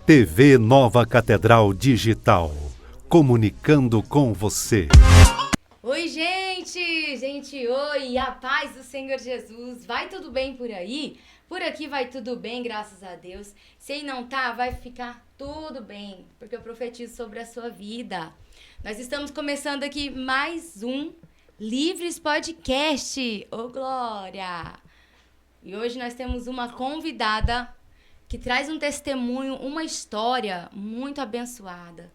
TV Nova Catedral Digital, comunicando com você. Oi, gente! Gente, oi! A paz do Senhor Jesus. Vai tudo bem por aí? Por aqui vai tudo bem, graças a Deus. Se não tá, vai ficar tudo bem, porque eu profetizo sobre a sua vida. Nós estamos começando aqui mais um Livres Podcast. Ô, Glória! E hoje nós temos uma convidada que traz um testemunho, uma história muito abençoada,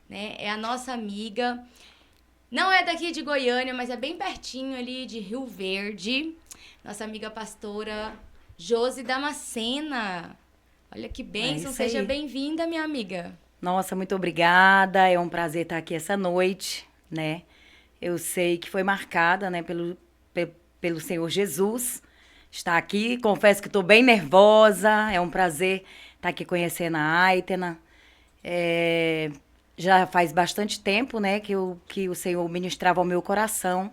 né? É a nossa amiga, não é daqui de Goiânia, mas é bem pertinho ali de Rio Verde, nossa amiga pastora Josi Damascena. Olha que bênção, seja bem-vinda, minha amiga. Nossa, muito obrigada, é um prazer estar aqui essa noite, né? Eu sei que foi marcada, né, pelo Senhor Jesus. Estar aqui, confesso que estou bem nervosa, é um prazer estar aqui conhecendo a Aitena. Já faz bastante tempo, né, que o Senhor ministrava ao meu coração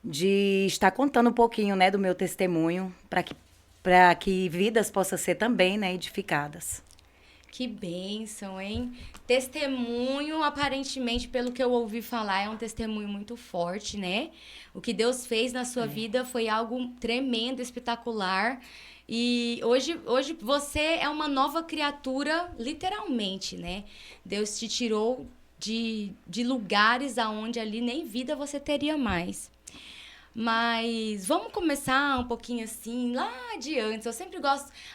de estar contando um pouquinho, né, do meu testemunho, para que vidas possam ser também, né, edificadas. Que bênção, hein? Testemunho, aparentemente, pelo que eu ouvi falar, é um testemunho muito forte, né? O que Deus fez na sua vida foi algo tremendo, espetacular. E hoje você é uma nova criatura, literalmente, né? Deus te tirou de lugares aonde ali nem vida você teria mais. Mas vamos começar um pouquinho assim, lá de antes. A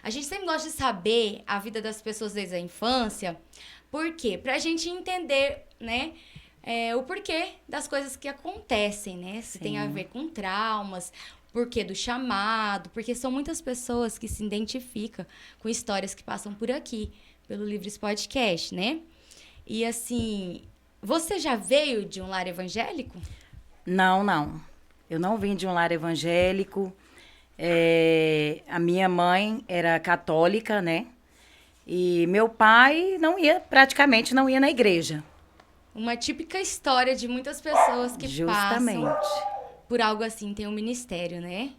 gente sempre gosta de saber a vida das pessoas desde a infância. Por quê? Pra gente entender, né, o porquê das coisas que acontecem, né? Se tem a ver com traumas, porquê do chamado, porque são muitas pessoas que se identificam com histórias que passam por aqui, pelo Livres Podcast, né? E assim, você já veio de um lar evangélico? Não. Eu não vim de um lar evangélico. A minha mãe era católica, né? E meu pai praticamente não ia na igreja. Uma típica história de muitas pessoas que Justamente. passam por algo assim, tem um ministério, né?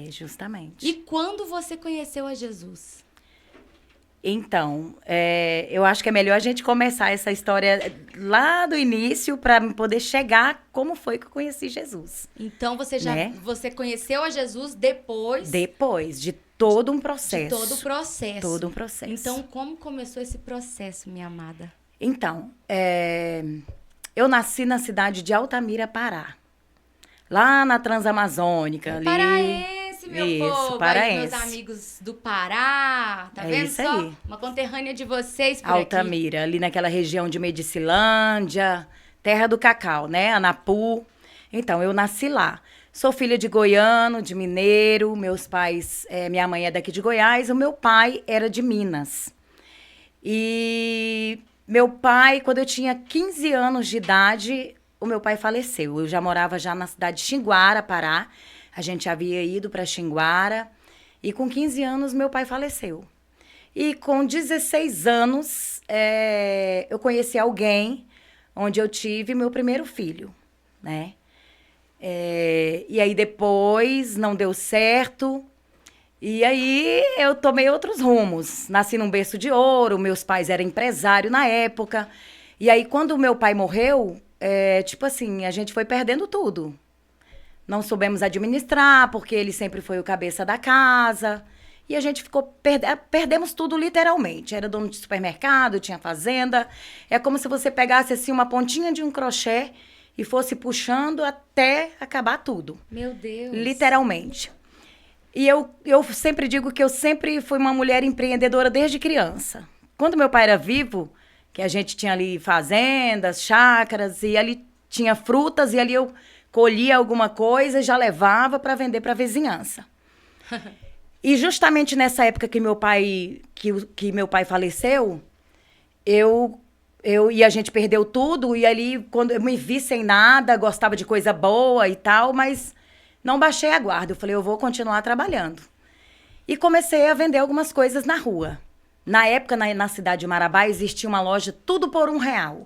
Justamente. E quando você conheceu a Jesus? Então, eu acho que é melhor a gente começar essa história lá do início para poder chegar como foi que eu conheci Jesus. Então, você conheceu a Jesus depois? Depois de todo um processo. De todo o processo. Todo um processo. Então, como começou esse processo, minha amada? Então, eu nasci na cidade de Altamira, Pará. Lá na Transamazônica. Ali. Paraense, meu povo. Paraense. Aí, meus amigos do Pará. Tá vendo isso só? aí. Uma conterrânea de vocês por Altamira, ali naquela região de Medicilândia, terra do cacau, né? Anapu. Então, eu nasci lá. Sou filha de goiano, de mineiro. Meus pais, minha mãe é daqui de Goiás, o meu pai era de Minas. E meu pai, quando eu tinha 15 anos de idade, o meu pai faleceu. Eu já morava na cidade de Xinguara, Pará. A gente havia ido para Xinguara. E com 15 anos, meu pai faleceu. E com 16 anos, eu conheci alguém onde eu tive meu primeiro filho, né? E aí depois não deu certo. E aí eu tomei outros rumos. Nasci num berço de ouro, meus pais eram empresários na época. E aí quando meu pai morreu, tipo assim, a gente foi perdendo tudo. Não soubemos administrar, porque ele sempre foi o cabeça da casa. E a gente perdemos tudo literalmente. Era dono de supermercado, tinha fazenda. É como se você pegasse assim uma pontinha de um crochê e fosse puxando até acabar tudo. Meu Deus. Literalmente. E eu sempre digo que eu sempre fui uma mulher empreendedora desde criança. Quando meu pai era vivo, que a gente tinha ali fazendas, chácaras, e ali tinha frutas, e ali eu colhia alguma coisa e já levava para vender para a vizinhança. E justamente nessa época que meu pai faleceu, e a gente perdeu tudo, e ali, quando eu me vi sem nada, gostava de coisa boa e tal, mas não baixei a guarda. Eu falei, eu vou continuar trabalhando. E comecei a vender algumas coisas na rua. Na época, na cidade de Marabá, existia uma loja tudo por R$1.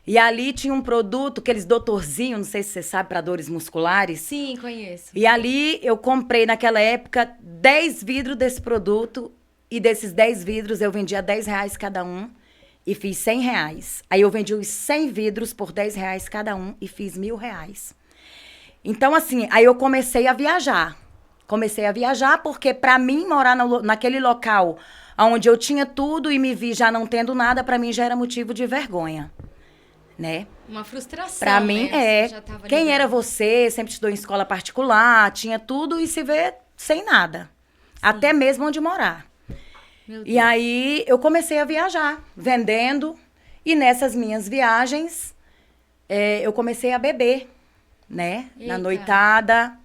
E ali tinha um produto, aqueles doutorzinho, não sei se você sabe, para dores musculares. Sim, conheço. E ali eu comprei, naquela época, 10 vidros desse produto e desses 10 vidros eu vendia R$ 10 cada um e fiz R$ 100. Aí eu vendi os 100 vidros por R$ 10 cada um e fiz R$ 1.000. Então, assim, aí eu comecei a viajar. Comecei a viajar porque, para mim, morar naquele local onde eu tinha tudo e me vi já não tendo nada, para mim já era motivo de vergonha, né? Uma frustração, Para mim, né? Você já tava quem ligado. era você? Sempre estudou em escola particular, tinha tudo e se vê sem nada. Até mesmo onde morar. Meu E Deus. aí eu comecei a viajar, vendendo. E nessas minhas viagens, eu comecei a beber, né? Na Eita. noitada.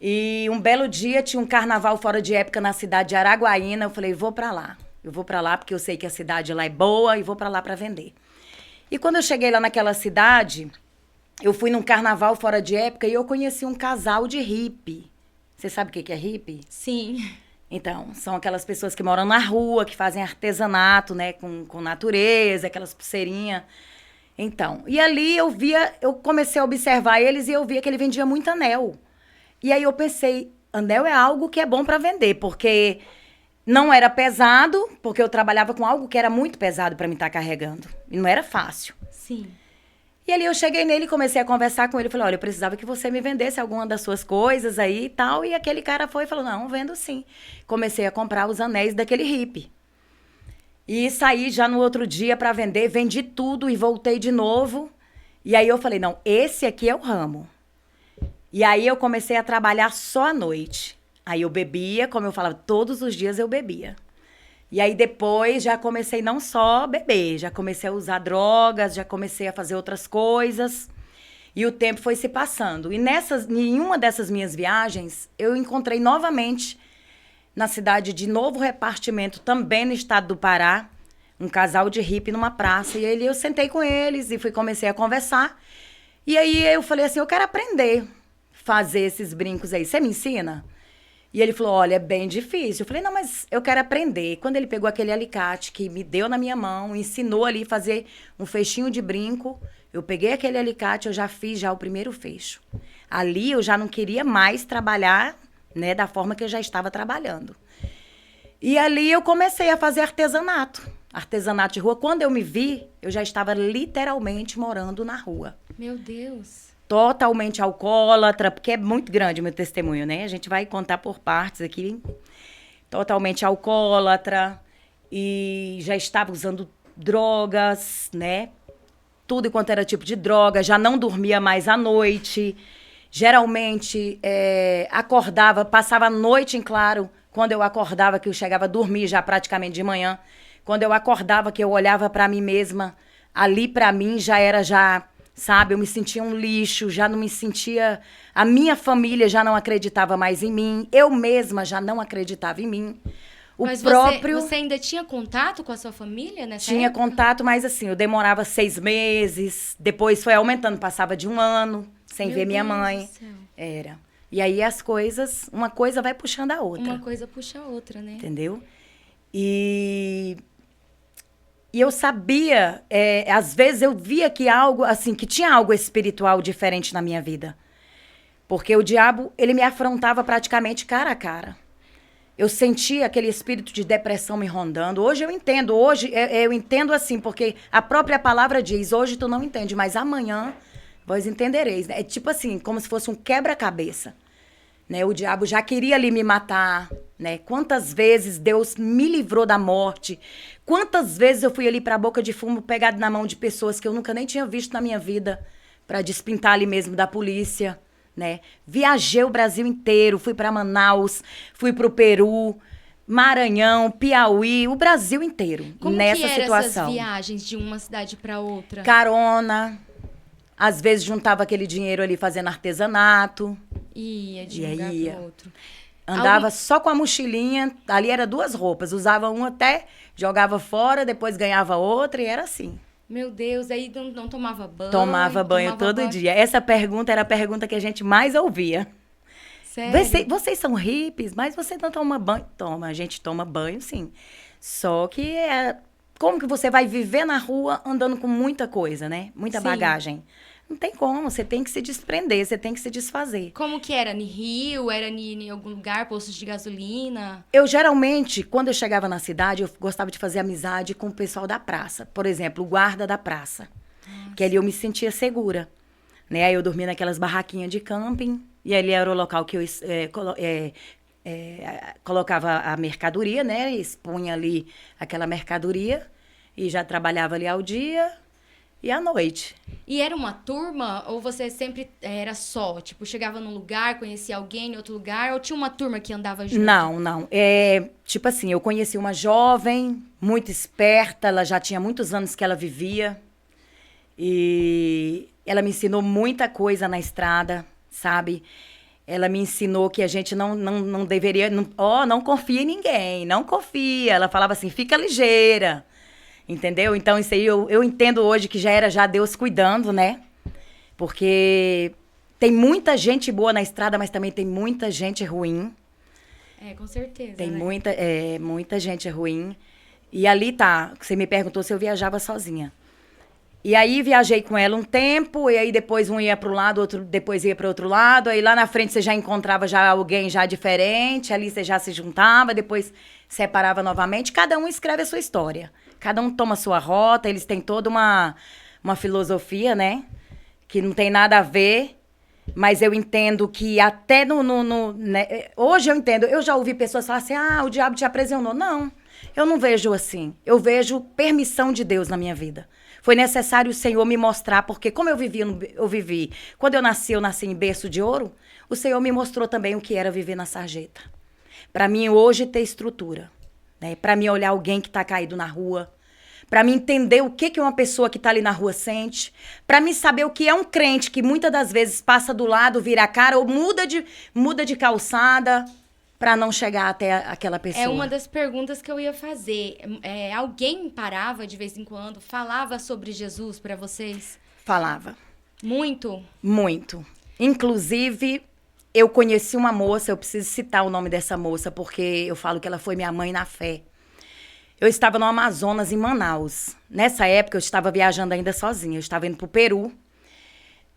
E um belo dia tinha um carnaval fora de época na cidade de Araguaína. Eu falei, vou pra lá. Eu vou pra lá porque eu sei que a cidade lá é boa e vou pra lá pra vender. E quando eu cheguei lá naquela cidade, eu fui num carnaval fora de época e eu conheci um casal de hippie. Você sabe o que é hippie? Sim. Então, são aquelas pessoas que moram na rua, que fazem artesanato, né, com natureza, aquelas pulseirinhas. Então, e ali eu comecei a observar eles e eu via que ele vendia muito anel. E aí eu pensei, anel é algo que é bom para vender, porque não era pesado, porque eu trabalhava com algo que era muito pesado para mim estar carregando. E não era fácil. Sim. E ali eu cheguei nele e comecei a conversar com ele. Falei, olha, eu precisava que você me vendesse alguma das suas coisas aí e tal. E aquele cara foi e falou, não, vendo sim. Comecei a comprar os anéis daquele hippie. E saí já no outro dia para vender, vendi tudo e voltei de novo. E aí eu falei, não, esse aqui é o ramo. E aí eu comecei a trabalhar só à noite. Aí eu bebia, como eu falava, todos os dias eu bebia. E aí depois já comecei não só a beber, já comecei a usar drogas, já comecei a fazer outras coisas. E o tempo foi se passando. E em uma dessas minhas viagens, eu encontrei novamente, na cidade de Novo Repartimento, também no estado do Pará, um casal de hippie numa praça. E eu sentei com eles e comecei a conversar. E aí eu falei assim, eu quero aprender a fazer esses brincos aí. Você me ensina? E ele falou, olha, é bem difícil. Eu falei, não, mas eu quero aprender. Quando ele pegou aquele alicate que me deu na minha mão, ensinou ali a fazer um fechinho de brinco, eu peguei aquele alicate, eu já fiz já o primeiro fecho. Ali eu já não queria mais trabalhar, né, da forma que eu já estava trabalhando. E ali eu comecei a fazer artesanato de rua. Quando eu me vi, eu já estava literalmente morando na rua. Meu Deus. Totalmente alcoólatra, porque é muito grande o meu testemunho, né? A gente vai contar por partes aqui. Totalmente alcoólatra e já estava usando drogas, né? Tudo quanto era tipo de droga, já não dormia mais à noite. Geralmente acordava, passava a noite em claro. Quando eu acordava, que eu chegava a dormir já praticamente de manhã. Quando eu acordava, que eu olhava para mim mesma, ali para mim já era sabe, eu me sentia um lixo, já não me sentia... A minha família já não acreditava mais em mim. Eu mesma já não acreditava em mim. Mas você ainda tinha contato com a sua família nessa Tinha época? contato, mas assim, eu demorava 6 meses. Depois foi aumentando, passava de 1 ano sem Meu ver minha Deus mãe. do céu. Era. E aí as coisas, uma coisa vai puxando a outra. Uma coisa puxa a outra, né? Entendeu? E eu sabia, às vezes eu via que algo, assim, que tinha algo espiritual diferente na minha vida. Porque o diabo, ele me afrontava praticamente cara a cara. Eu sentia aquele espírito de depressão me rondando. Hoje eu entendo, eu entendo assim, porque a própria palavra diz, hoje tu não entende, mas amanhã vós entendereis. É tipo assim, como se fosse um quebra-cabeça. Né? O diabo já queria ali me matar, né? Quantas vezes Deus me livrou da morte? Quantas vezes eu fui ali para a boca de fumo pegado na mão de pessoas que eu nunca nem tinha visto na minha vida para despintar ali mesmo da polícia, né? Viajei o Brasil inteiro, fui para Manaus, fui para o Peru, Maranhão, Piauí, o Brasil inteiro. Como nessa que eram situação. essas viagens de uma cidade para outra? Carona, às vezes juntava aquele dinheiro ali fazendo artesanato. Ia de E um aí lugar ia. para outro. Andava só com a mochilinha, ali era 2 roupas, usava uma até, jogava fora, depois ganhava outra e era assim. Meu Deus, aí não tomava banho? Tomava banho todo banho. dia. Essa pergunta era a pergunta que a gente mais ouvia. Sério? Vocês são hippies, mas você não toma banho? Toma, a gente toma banho sim. Só que como que você vai viver na rua andando com muita coisa, né? Muita Sim. bagagem. Não tem como, você tem que se desprender, você tem que se desfazer. Como que era? No Rio? Era em algum lugar, postos de gasolina? Eu geralmente, quando eu chegava na cidade, eu gostava de fazer amizade com o pessoal da praça. Por exemplo, o guarda da praça. Nossa. Que ali eu me sentia segura. Né? Aí eu dormia naquelas barraquinhas de camping. E ali era o local que eu colocava a mercadoria, né? Expunha ali aquela mercadoria. E já trabalhava ali ao dia e à noite. E era uma turma ou você sempre era só? Tipo, chegava num lugar, conhecia alguém em outro lugar? Ou tinha uma turma que andava junto? Não. Tipo assim, eu conheci uma jovem, muito esperta. Ela já tinha muitos anos que ela vivia. E ela me ensinou muita coisa na estrada, sabe? Ela me ensinou que a gente não deveria... Não confia em ninguém, não confia. Ela falava assim, fica ligeira. Entendeu? Então, isso aí eu entendo hoje que já era já Deus cuidando, né? Porque tem muita gente boa na estrada, mas também tem muita gente ruim. Com certeza, Tem né? muita gente ruim. E ali tá, você me perguntou se eu viajava sozinha. E aí viajei com ela um tempo, e aí depois um ia para um lado, outro depois ia para outro lado. Aí lá na frente você já encontrava já alguém já diferente, ali você já se juntava, depois separava novamente. Cada um escreve a sua história. Cada um toma a sua rota, eles têm toda uma filosofia, né? Que não tem nada a ver, mas eu entendo que até né? Hoje eu entendo, eu já ouvi pessoas falar assim, o diabo te aprisionou. Não, eu não vejo assim. Eu vejo permissão de Deus na minha vida. Foi necessário o Senhor me mostrar, porque como eu vivi, quando eu nasci em berço de ouro, o Senhor me mostrou também o que era viver na sarjeta. Para mim, hoje, ter estrutura. Né? Para mim, olhar alguém que está caído na rua. Para mim, entender o que uma pessoa que está ali na rua sente. Para mim, saber o que é um crente que muitas das vezes passa do lado, vira a cara ou muda de calçada para não chegar até aquela pessoa. É uma das perguntas que eu ia fazer. Alguém parava de vez em quando, falava sobre Jesus para vocês? Falava. Muito? Muito. Inclusive, eu conheci uma moça, eu preciso citar o nome dessa moça, porque eu falo que ela foi minha mãe na fé. Eu estava no Amazonas, em Manaus. Nessa época, eu estava viajando ainda sozinha. Eu estava indo pro Peru.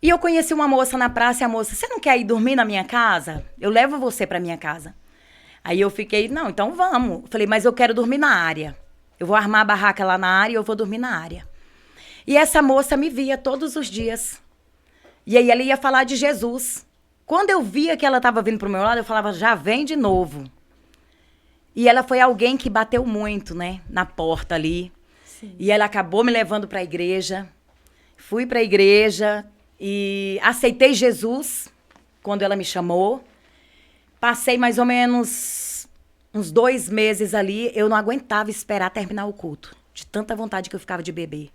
E eu conheci uma moça na praça, e a moça, você não quer ir dormir na minha casa? Eu levo você pra minha casa. Aí eu fiquei, não, então vamos. Eu falei, mas eu quero dormir na área. Eu vou armar a barraca lá na área e eu vou dormir na área. E essa moça me via todos os dias. E aí ela ia falar de Jesus. Quando eu via que ela estava vindo pro meu lado, eu falava, já vem de novo. E ela foi alguém que bateu muito, né, na porta ali. Sim. E ela acabou me levando para a igreja. Fui para a igreja e aceitei Jesus quando ela me chamou. Passei mais ou menos uns 2 meses ali. Eu não aguentava esperar terminar o culto. De tanta vontade que eu ficava de beber.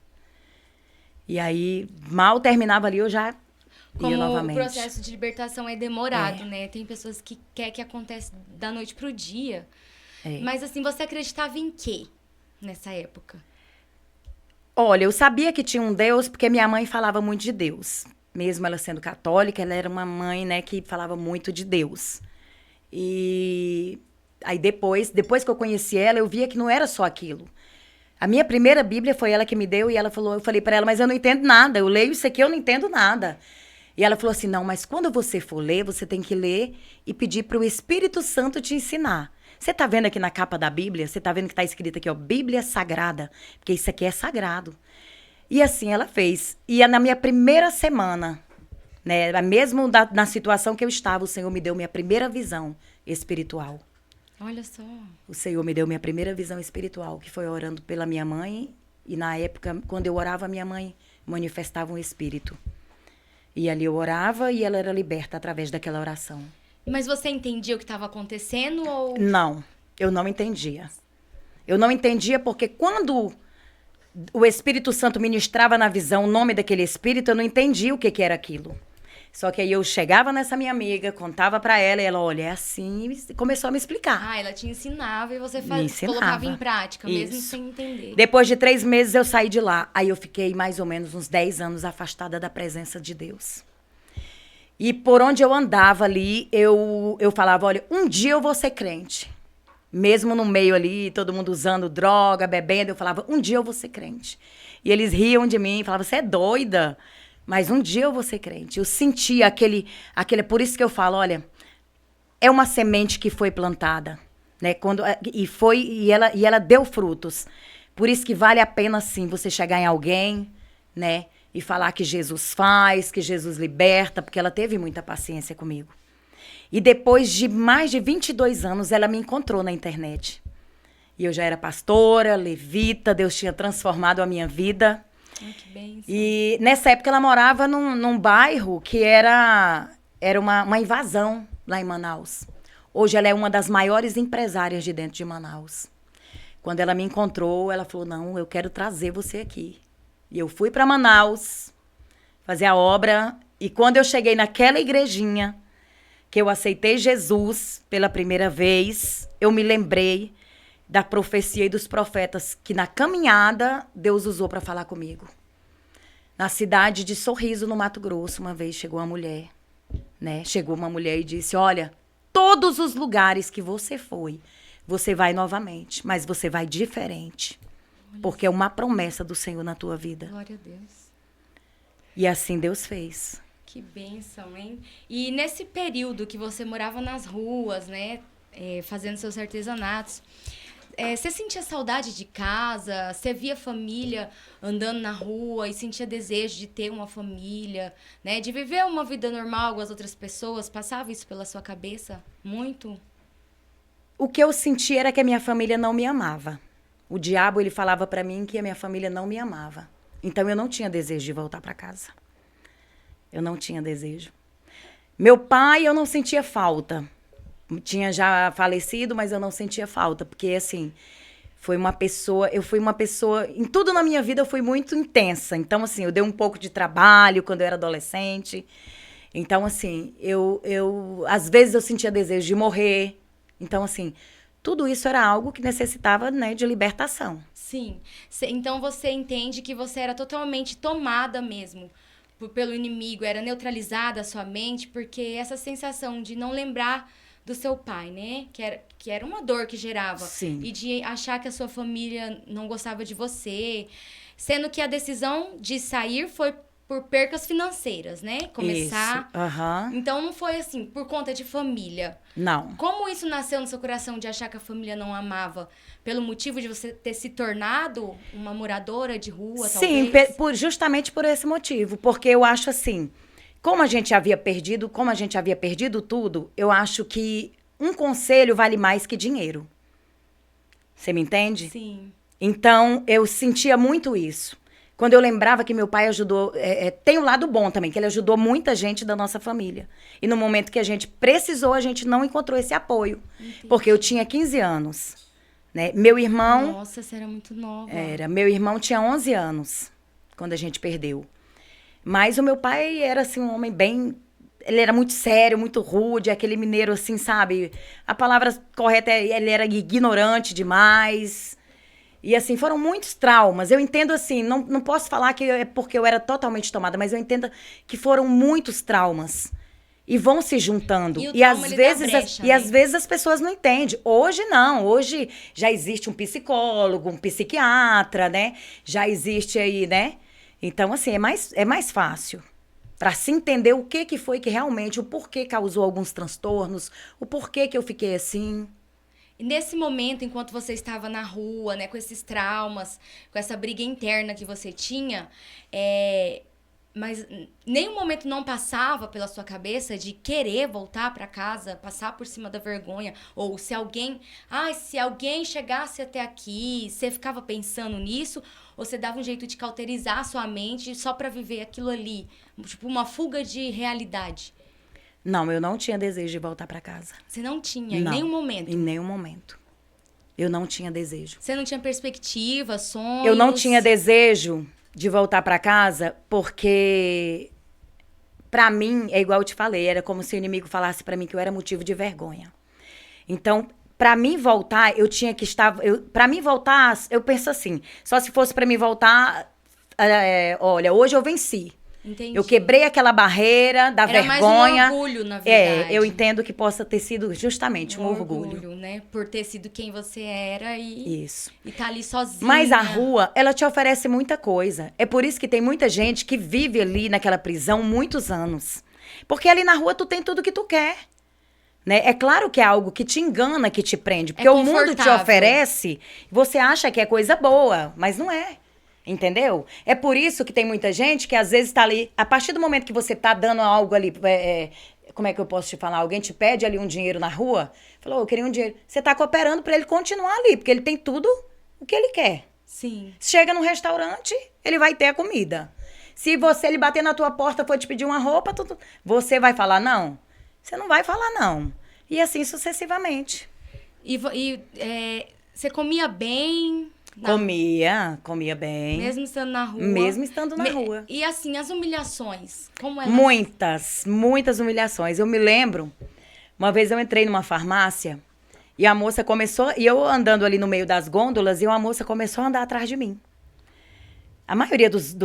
E aí, mal terminava ali, eu já ia novamente. Como o processo de libertação é demorado, né? Tem pessoas que querem que aconteça da noite pro dia. Mas assim, você acreditava em quê nessa época? Olha, eu sabia que tinha um Deus porque minha mãe falava muito de Deus. Mesmo ela sendo católica, ela era uma mãe, né, que falava muito de Deus. E aí depois que eu conheci ela, eu via que não era só aquilo. A minha primeira Bíblia foi ela que me deu e ela falou, eu falei para ela, mas eu não entendo nada. Eu leio isso aqui, eu não entendo nada. E ela falou assim, não, mas quando você for ler, você tem que ler e pedir para o Espírito Santo te ensinar. Você tá vendo aqui na capa da Bíblia? Você tá vendo que tá escrito aqui, ó, Bíblia Sagrada. Porque isso aqui é sagrado. E assim ela fez. E na minha primeira semana, né, mesmo na situação que eu estava, o Senhor me deu minha primeira visão espiritual. Olha só. O Senhor me deu minha primeira visão espiritual, que foi orando pela minha mãe. E na época, quando eu orava, minha mãe manifestava um espírito. E ali eu orava e ela era liberta através daquela oração. Mas você entendia o que estava acontecendo ou... Não, eu não entendia. Eu não entendia porque quando o Espírito Santo ministrava na visão o nome daquele espírito, eu não entendia o que era aquilo. Só que aí eu chegava nessa minha amiga, contava pra ela, e ela, olha, é assim, e começou a me explicar. Ela te ensinava e você colocava em prática, mesmo Isso. sem entender. Depois de 3 meses eu saí de lá. Aí eu fiquei mais ou menos uns 10 anos afastada da presença de Deus. E por onde eu andava ali, eu falava, olha, um dia eu vou ser crente. Mesmo no meio ali, todo mundo usando droga, bebendo, eu falava, um dia eu vou ser crente. E eles riam de mim, falavam, você é doida? Mas um dia eu vou ser crente. Eu senti aquele... Por isso que eu falo, olha, é uma semente que foi plantada, né? E ela deu frutos. Por isso que vale a pena, sim, você chegar em alguém, né? E falar que Jesus faz, que Jesus liberta, porque ela teve muita paciência comigo. E depois de mais de 22 anos, ela me encontrou na internet. E eu já era pastora, levita, Deus tinha transformado a minha vida. Que bênção. E nessa época ela morava num bairro que era uma invasão lá em Manaus. Hoje ela é uma das maiores empresárias de dentro de Manaus. Quando ela me encontrou, ela falou, não, eu quero trazer você aqui. E eu fui para Manaus fazer a obra. E quando eu cheguei naquela igrejinha, que eu aceitei Jesus pela primeira vez, eu me lembrei da profecia e dos profetas que na caminhada Deus usou para falar comigo. Na cidade de Sorriso, no Mato Grosso, uma vez chegou uma mulher, né? Chegou uma mulher e disse, olha, todos os lugares que você foi, você vai novamente, mas você vai diferente. Porque é uma promessa do Senhor na tua vida. Glória a Deus. E assim Deus fez. Que bênção, hein? E nesse período que você morava nas ruas, né? Fazendo seus artesanatos, você sentia saudade de casa? Você via família andando na rua e sentia desejo de ter uma família, né? De viver uma vida normal com as outras pessoas? Passava isso pela sua cabeça? Muito? O que eu sentia era que a minha família não me amava. O diabo, ele falava pra mim que a minha família não me amava. Então, eu não tinha desejo de voltar pra casa. Eu não tinha desejo. Meu pai, eu não sentia falta. Tinha já falecido, mas eu não sentia falta. Porque, assim, eu fui uma pessoa... Em tudo na minha vida, eu fui muito intensa. Então, assim, eu dei um pouco de trabalho quando eu era adolescente. Então, assim, às vezes eu sentia desejo de morrer. Então, assim... Tudo isso era algo que necessitava, né, de libertação. Sim. Então você entende que você era totalmente tomada mesmo pelo inimigo, era neutralizada a sua mente, porque essa sensação de não lembrar do seu pai, né? Que era uma dor que gerava. Sim. E de achar que a sua família não gostava de você. Sendo que a decisão de sair foi por percas financeiras, né? Começar. Isso. Uhum. Então não foi assim, por conta de família. Não. Como isso nasceu no seu coração de achar que a família não amava? Pelo motivo de você ter se tornado uma moradora de rua, Sim, talvez? justamente por esse motivo. Porque eu acho assim, como a gente havia perdido tudo, eu acho que um conselho vale mais que dinheiro. Você me entende? Sim. Então, eu sentia muito isso. Quando eu lembrava que meu pai ajudou... tem um lado bom também, que ele ajudou muita gente da nossa família. E no momento que a gente precisou, a gente não encontrou esse apoio. Entendi. Porque eu tinha 15 anos. Né? Meu irmão... Nossa, você era muito nova. Meu irmão tinha 11 anos, quando a gente perdeu. Mas o meu pai era, assim, um homem bem... Ele era muito sério, muito rude, aquele mineiro, assim, sabe? A palavra correta ele era ignorante demais... E, assim, foram muitos traumas. Eu entendo, assim, não posso falar que é porque eu era totalmente tomada, mas eu entendo que foram muitos traumas. E vão se juntando. E às vezes as pessoas não entendem. Hoje, não. Hoje já existe um psicólogo, um psiquiatra, né? Já existe aí, né? Então, assim, é mais fácil. Para se entender o que foi que realmente, o porquê causou alguns transtornos, o porquê que eu fiquei assim... E nesse momento, enquanto você estava na rua, né, com esses traumas, com essa briga interna que você tinha, mas nenhum momento não passava pela sua cabeça de querer voltar para casa, passar por cima da vergonha, ou se alguém chegasse até aqui, você ficava pensando nisso, ou você dava um jeito de cauterizar a sua mente só para viver aquilo ali, tipo uma fuga de realidade? Não, eu não tinha desejo de voltar para casa. Você não tinha, não, em nenhum momento? Em nenhum momento. Eu não tinha desejo. Você não tinha perspectiva, sonhos? Eu não tinha desejo de voltar para casa porque, para mim, é igual eu te falei, era como se o inimigo falasse para mim que eu era motivo de vergonha. Então, para mim voltar, eu tinha que estar... Para mim voltar, eu penso assim, só se fosse para mim voltar, olha, hoje eu venci. Entendi. Eu quebrei aquela barreira da Era vergonha. mais um orgulho, na verdade. Eu entendo que possa ter sido justamente um orgulho. Né? Por ter sido quem você era Isso. e tá ali sozinha. Mas a rua, ela te oferece muita coisa. É por isso que tem muita gente que vive ali naquela prisão muitos anos. Porque ali na rua tu tem tudo que tu quer. Né? É claro que é algo que te engana, que te prende. Porque o mundo te oferece, você acha que é coisa boa, mas não é. Entendeu? É por isso que tem muita gente que às vezes tá ali, a partir do momento que você tá dando algo ali, como é que eu posso te falar? Alguém te pede ali um dinheiro na rua, falou, eu queria um dinheiro. Você tá cooperando pra ele continuar ali, porque ele tem tudo o que ele quer. Sim. Chega num restaurante, ele vai ter a comida. Se ele bater na tua porta, for te pedir uma roupa, você vai falar não? Você não vai falar não. E assim sucessivamente. E você comia bem? Comia bem. Mesmo estando na rua? Mesmo estando na rua. E assim, as humilhações, como elas... Muitas humilhações. Eu me lembro, uma vez eu entrei numa farmácia e a moça começou, e eu andando ali no meio das gôndolas, e uma moça começou a andar atrás de mim. A maioria dos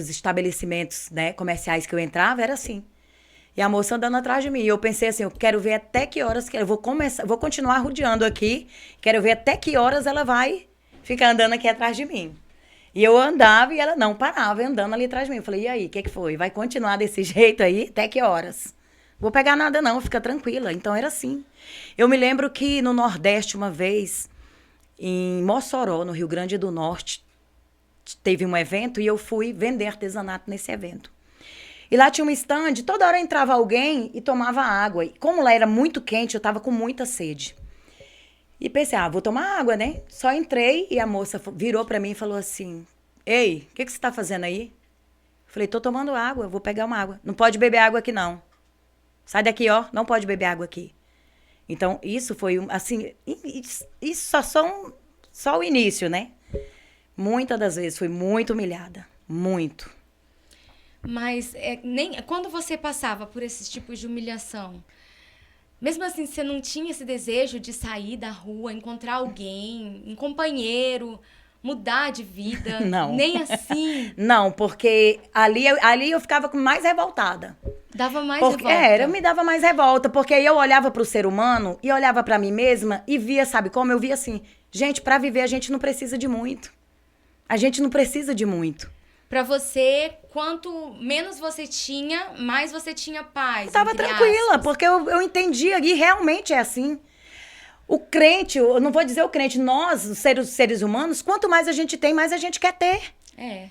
estabelecimentos, né, comerciais que eu entrava era assim. E a moça andando atrás de mim. E eu pensei assim, eu quero ver até que horas que eu vou continuar rodeando aqui. Quero ver até que horas ela vai ficar andando aqui atrás de mim. E eu andava e ela não parava andando ali atrás de mim. Eu falei, e aí, o que foi? Vai continuar desse jeito aí? Até que horas? Vou pegar nada não, fica tranquila. Então era assim. Eu me lembro que no Nordeste, uma vez, em Mossoró, no Rio Grande do Norte, teve um evento e eu fui vender artesanato nesse evento. E lá tinha um stand, toda hora entrava alguém e tomava água. E como lá era muito quente, eu tava com muita sede. E pensei, vou tomar água, né? Só entrei e a moça virou pra mim e falou assim, ei, o que você tá fazendo aí? Falei, tô tomando água, vou pegar uma água. Não pode beber água aqui, não. Sai daqui, ó, não pode beber água aqui. Então, isso foi, assim, isso só o início, né? Muitas das vezes fui muito humilhada, muito. Mas quando você passava por esses tipos de humilhação, mesmo assim, você não tinha esse desejo de sair da rua, encontrar alguém, um companheiro, mudar de vida? Não. Nem assim? Não, porque ali eu ficava mais revoltada. Dava mais revolta? Eu me dava mais revolta, porque aí eu olhava pro ser humano e olhava pra mim mesma e via, sabe como? Eu via assim, gente, pra viver a gente não precisa de muito. A gente não precisa de muito. Pra você, quanto menos você tinha, mais você tinha paz. Eu tava tranquila, porque eu entendia e realmente é assim. O crente, eu não vou dizer o crente, nós, os seres humanos, quanto mais a gente tem, mais a gente quer ter. É.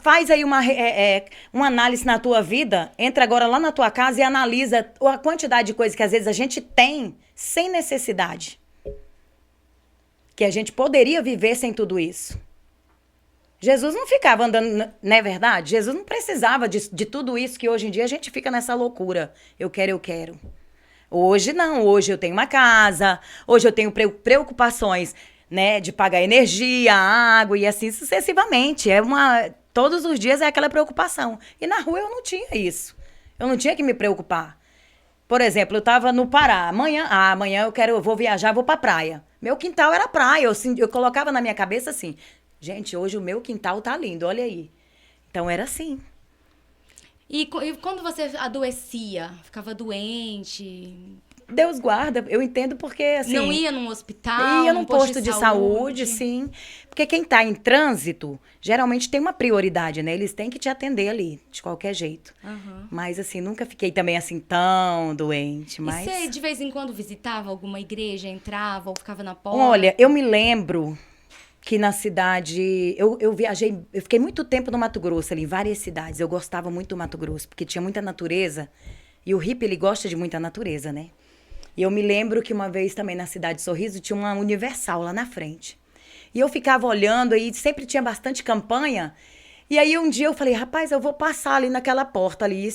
Faz aí uma análise na tua vida, entra agora lá na tua casa e analisa a quantidade de coisas que às vezes a gente tem sem necessidade. Que a gente poderia viver sem tudo isso. Jesus não ficava andando, não é verdade? Jesus não precisava de tudo isso que hoje em dia a gente fica nessa loucura. Eu quero. Hoje não, hoje eu tenho uma casa, hoje eu tenho preocupações, né, de pagar energia, água e assim sucessivamente. Todos os dias é aquela preocupação. E na rua eu não tinha isso. Eu não tinha que me preocupar. Por exemplo, eu estava no Pará. Amanhã eu vou viajar, vou pra praia. Meu quintal era praia. Eu colocava na minha cabeça assim, gente, hoje o meu quintal tá lindo, olha aí. Então era assim. E quando você adoecia, ficava doente? Deus guarda, eu entendo porque assim... Não ia num hospital? Ia num posto de saúde, sim. Porque quem tá em trânsito, geralmente tem uma prioridade, né? Eles têm que te atender ali, de qualquer jeito. Uhum. Mas assim, nunca fiquei também assim tão doente, mas... E você de vez em quando visitava alguma igreja, entrava ou ficava na porta? Olha, eu me lembro que na cidade... Eu viajei... Eu fiquei muito tempo no Mato Grosso, ali, em várias cidades. Eu gostava muito do Mato Grosso, porque tinha muita natureza. E o hippie, ele gosta de muita natureza, né? E eu me lembro que uma vez também na cidade de Sorriso tinha uma Universal lá na frente. E eu ficava olhando e sempre tinha bastante campanha. E aí um dia eu falei, rapaz, eu vou passar ali naquela porta ali,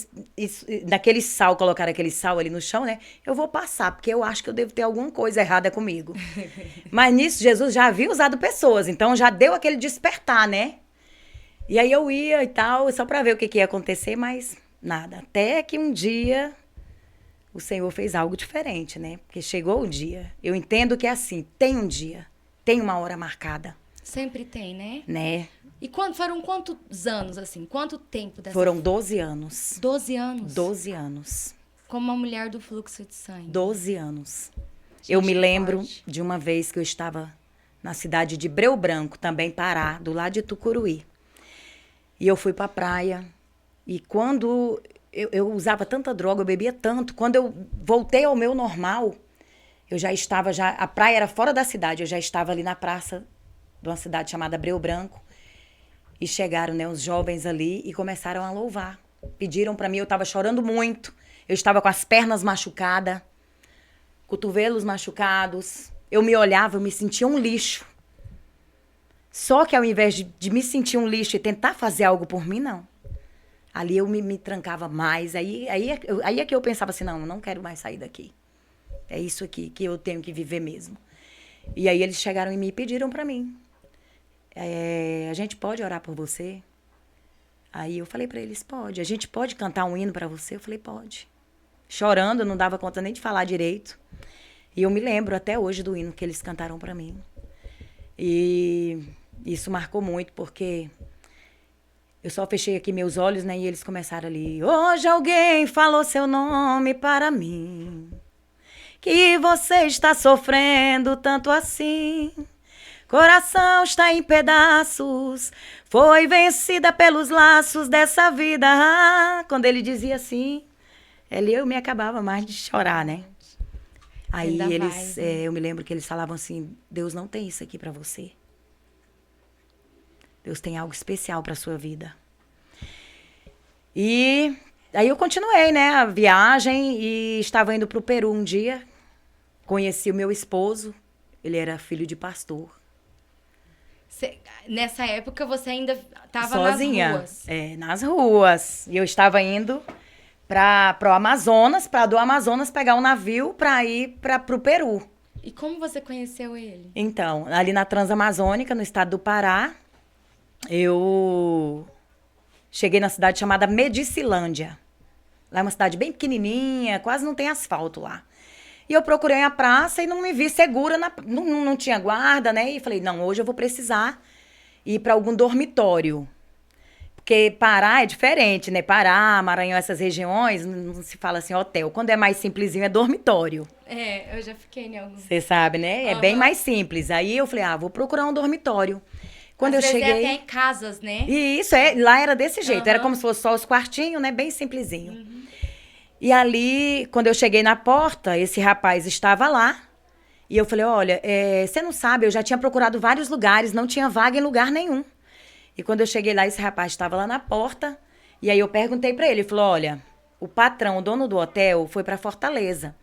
naquele sal, colocar aquele sal ali no chão, né? Eu vou passar, porque eu acho que eu devo ter alguma coisa errada comigo. Mas nisso Jesus já havia usado pessoas, então já deu aquele despertar, né? E aí eu ia e tal, só pra ver o que ia acontecer, mas nada. Até que um dia... o Senhor fez algo diferente, né? Porque chegou o dia. Eu entendo que é assim, tem um dia, tem uma hora marcada. Sempre tem, né? né? E foram quantos anos, assim? Quanto tempo dessa... Foram 12 anos. 12 anos? 12 anos. Como uma mulher do fluxo de sangue. 12 anos. Gente, Eu me lembro forte. de uma vez que eu estava na cidade de Breu Branco, também Pará, do lado de Tucuruí. E eu fui pra praia. E quando eu usava tanta droga, eu bebia tanto. Quando eu voltei ao meu normal, eu já estava... A praia era fora da cidade. Eu já estava ali na praça de uma cidade chamada Breu Branco. E chegaram, né, os jovens ali e começaram a louvar. Pediram pra mim, eu estava chorando muito. Eu estava com as pernas machucadas, cotovelos machucados. Eu me olhava, eu me sentia um lixo. Só que ao invés de me sentir um lixo e tentar fazer algo por mim, não. Ali eu me trancava mais. Aí é que eu pensava assim, não, eu não quero mais sair daqui. É isso aqui que eu tenho que viver mesmo. E aí eles chegaram em mim e pediram pra mim. A gente pode orar por você? Aí eu falei pra eles, pode. A gente pode cantar um hino pra você? Eu falei, pode. Chorando, não dava conta nem de falar direito. E eu me lembro até hoje do hino que eles cantaram pra mim. E isso marcou muito, porque eu só fechei aqui meus olhos, né? E eles começaram ali. Hoje alguém falou seu nome para mim, que você está sofrendo tanto assim. Coração está em pedaços, foi vencida pelos laços dessa vida. Quando ele dizia assim, eu me acabava mais de chorar, né? Aí eles, eu me lembro que eles falavam assim, Deus não tem isso aqui pra você. Deus tem algo especial pra sua vida. E aí eu continuei, né, a viagem e estava indo pro Peru um dia. Conheci o meu esposo, ele era filho de pastor. Nessa época você ainda estava sozinha, nas ruas? Nas ruas. E eu estava indo para o Amazonas, do Amazonas pegar um navio para ir para o Peru. E como você conheceu ele? Então, ali na Transamazônica, no estado do Pará, eu cheguei na cidade chamada Medicilândia. Lá é uma cidade bem pequenininha, quase não tem asfalto lá. E eu procurei a praça e não me vi segura, não tinha guarda, né? E falei, não, hoje eu vou precisar ir para algum dormitório. Porque Pará é diferente, né? Pará, Maranhão, essas regiões, não se fala assim hotel. Quando é mais simplesinho, é dormitório. Eu já fiquei em alguns. Você sabe, né? É bem mais simples. Aí eu falei, vou procurar um dormitório. Quando Às eu vezes cheguei... até em casas, né? E isso, lá era desse jeito. Era como se fosse só os quartinhos, né? Bem simplesinho. E ali, quando eu cheguei na porta, esse rapaz estava lá. E eu falei, olha, você não sabe, eu já tinha procurado vários lugares, não tinha vaga em lugar nenhum. E quando eu cheguei lá, esse rapaz estava lá na porta. E aí eu perguntei pra ele, ele falou, olha, o patrão, o dono do hotel, foi pra Fortaleza.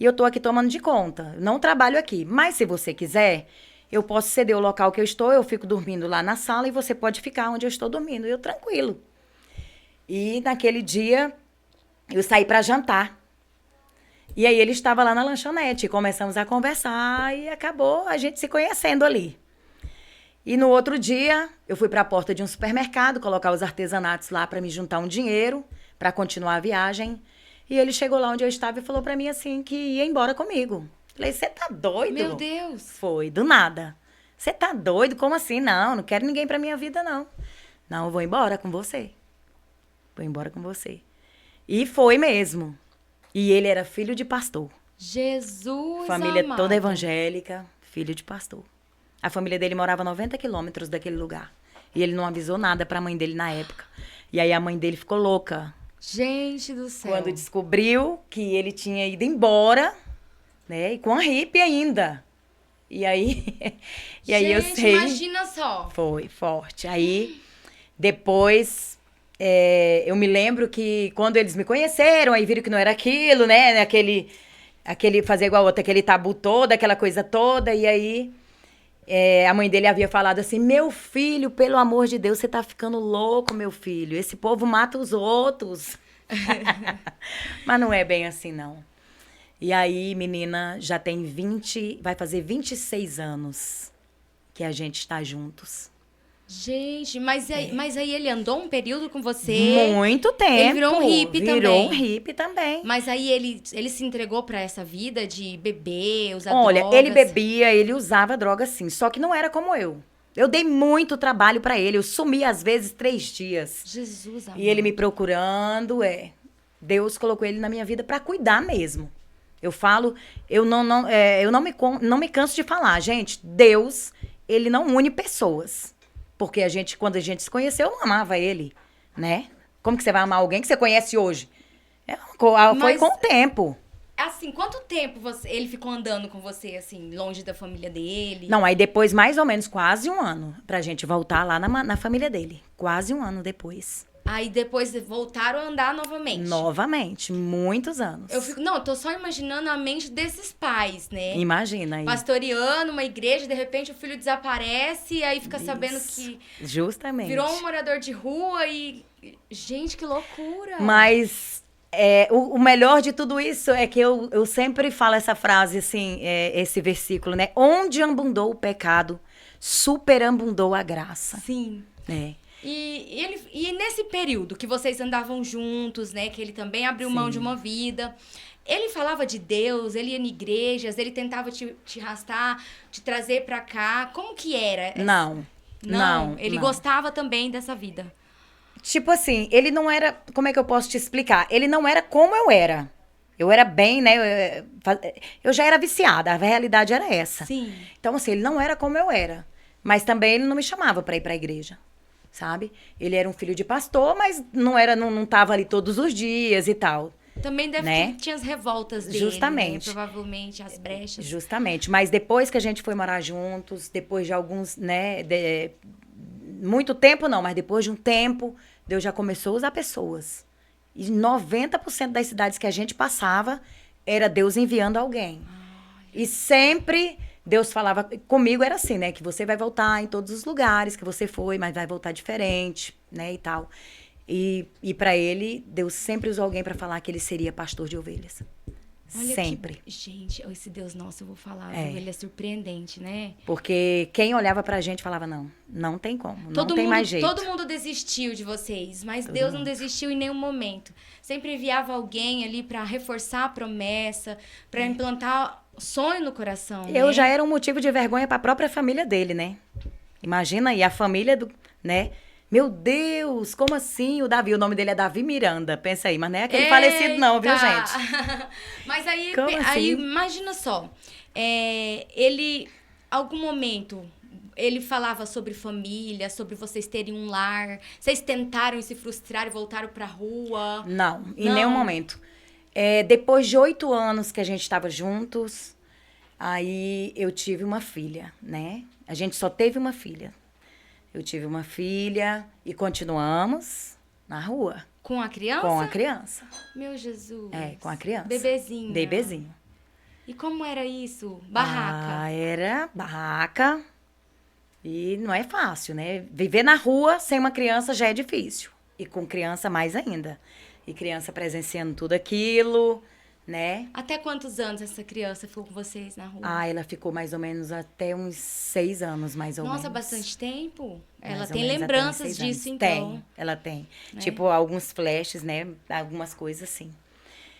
E eu tô aqui tomando de conta, não trabalho aqui. Mas se você quiser, eu posso ceder o local que eu fico dormindo lá na sala e você pode ficar onde eu estou dormindo. E eu, tranquilo. E naquele dia... eu saí para jantar. E aí ele estava lá na lanchonete. Começamos a conversar e acabou a gente se conhecendo ali. E no outro dia, eu fui para a porta de um supermercado, colocar os artesanatos lá para me juntar um dinheiro, para continuar a viagem. E ele chegou lá onde eu estava e falou para mim assim, que ia embora comigo. Falei, você tá doido? Meu Deus! Foi, do nada. Você tá doido? Como assim? Não quero ninguém para minha vida, não. Não, eu vou embora com você. Vou embora com você. E foi mesmo. E ele era filho de pastor. Jesus Família amado. toda evangélica, filho de pastor. A família dele morava a 90 quilômetros daquele lugar. E ele não avisou nada pra mãe dele na época. E aí a mãe dele ficou louca. Gente do céu. Quando descobriu que ele tinha ido embora, né? E com a hippie ainda. E aí... e aí Gente, eu sei... imagina só. Foi forte. Aí, depois... eu me lembro que quando eles me conheceram, aí viram que não era aquilo, né? Aquele fazer igual a outra, aquele tabu todo, aquela coisa toda. E aí, a mãe dele havia falado assim, meu filho, pelo amor de Deus, você tá ficando louco, meu filho. Esse povo mata os outros. Mas não é bem assim, não. E aí, menina, já tem vai fazer 26 anos que a gente está juntos. Gente, mas aí ele andou um período com você? Muito tempo. Ele virou um hippie também. Virou um hippie também. Mas aí ele se entregou pra essa vida de beber, usar Olha, drogas? ele bebia, ele usava droga sim, só que não era como eu. Eu dei muito trabalho pra ele. Eu sumi, às vezes, 3 dias. Jesus, amado. E ele me procurando, Deus colocou ele na minha vida pra cuidar mesmo. Eu falo, eu não me canso de falar, gente, Deus, ele não une pessoas. Porque quando a gente se conheceu, eu não amava ele, né? Como que você vai amar alguém que você conhece hoje? Foi com o tempo. Assim, quanto tempo ele ficou andando com você, assim, longe da família dele? Não, aí depois, mais ou menos, quase 1 ano, pra gente voltar lá na família dele. Quase 1 ano depois. Aí depois voltaram a andar novamente? Novamente, muitos anos. Eu tô só imaginando a mente desses pais, né? Imagina aí. Pastoreando uma igreja, de repente o filho desaparece, e aí fica sabendo que justamente virou um morador de rua e... Gente, que loucura! Mas o melhor de tudo isso é que eu sempre falo essa frase, assim, esse versículo, né? Onde abundou o pecado, superabundou a graça. Sim. É. E nesse período que vocês andavam juntos, né? Que ele também abriu mão de uma vida. Ele falava de Deus, ele ia em igrejas, ele tentava te arrastar, te trazer pra cá. Como que era? Não. Ele gostava também dessa vida. Tipo assim, ele não era... Como é que eu posso te explicar? Ele não era como eu era. Eu era bem, né? Eu já era viciada, a realidade era essa. Sim. Então, assim, ele não era como eu era. Mas também ele não me chamava pra ir pra igreja. Sabe? Ele era um filho de pastor, mas não tava ali todos os dias e tal. Também deve ter tinha as revoltas dele, justamente. Né? Provavelmente as brechas. Justamente. Mas depois que a gente foi morar juntos, depois de alguns, né? Muito tempo não, mas depois de um tempo, Deus já começou a usar pessoas. E 90% das cidades que a gente passava, era Deus enviando alguém. E sempre... Deus falava comigo, era assim, né? Que você vai voltar em todos os lugares que você foi, mas vai voltar diferente, né? E tal. E para ele, Deus sempre usou alguém para falar que ele seria pastor de ovelhas. Olha sempre. Gente, esse Deus nosso, eu vou falar, ele é surpreendente, né? Porque quem olhava pra gente falava, não tem como, não tem mais jeito. Todo mundo desistiu de vocês, mas Deus não desistiu em nenhum momento. Sempre enviava alguém ali pra reforçar a promessa, pra implantar sonho no coração. Eu já era um motivo de vergonha para a própria família dele, né? Imagina aí, a família né? Meu Deus, como assim? O Davi, o nome dele é Davi Miranda. Pensa aí, mas não é aquele falecido não, viu, gente? Mas aí, assim? Imagina só. Ele, algum momento, ele falava sobre família, sobre vocês terem um lar. Vocês tentaram se frustrar e voltaram pra rua? Não, em nenhum momento. Depois de 8 anos que a gente estava juntos, aí eu tive uma filha, né? A gente só teve uma filha. Eu tive uma filha e continuamos na rua. Com a criança? Com a criança. Meu Jesus. Com a criança. Bebezinho. Bebezinho. E como era isso? Barraca? Era barraca. E não é fácil, né? Viver na rua sem uma criança já é difícil. E com criança mais ainda. E criança presenciando tudo aquilo, né? Até quantos anos essa criança ficou com vocês na rua? Ela ficou mais ou menos até uns 6 anos, mais ou menos. Nossa, bastante tempo. Ela Mais ou tem menos lembranças até uns 6 disso, anos. então. Ela tem. Né? Tipo, alguns flashes, né? Algumas coisas assim.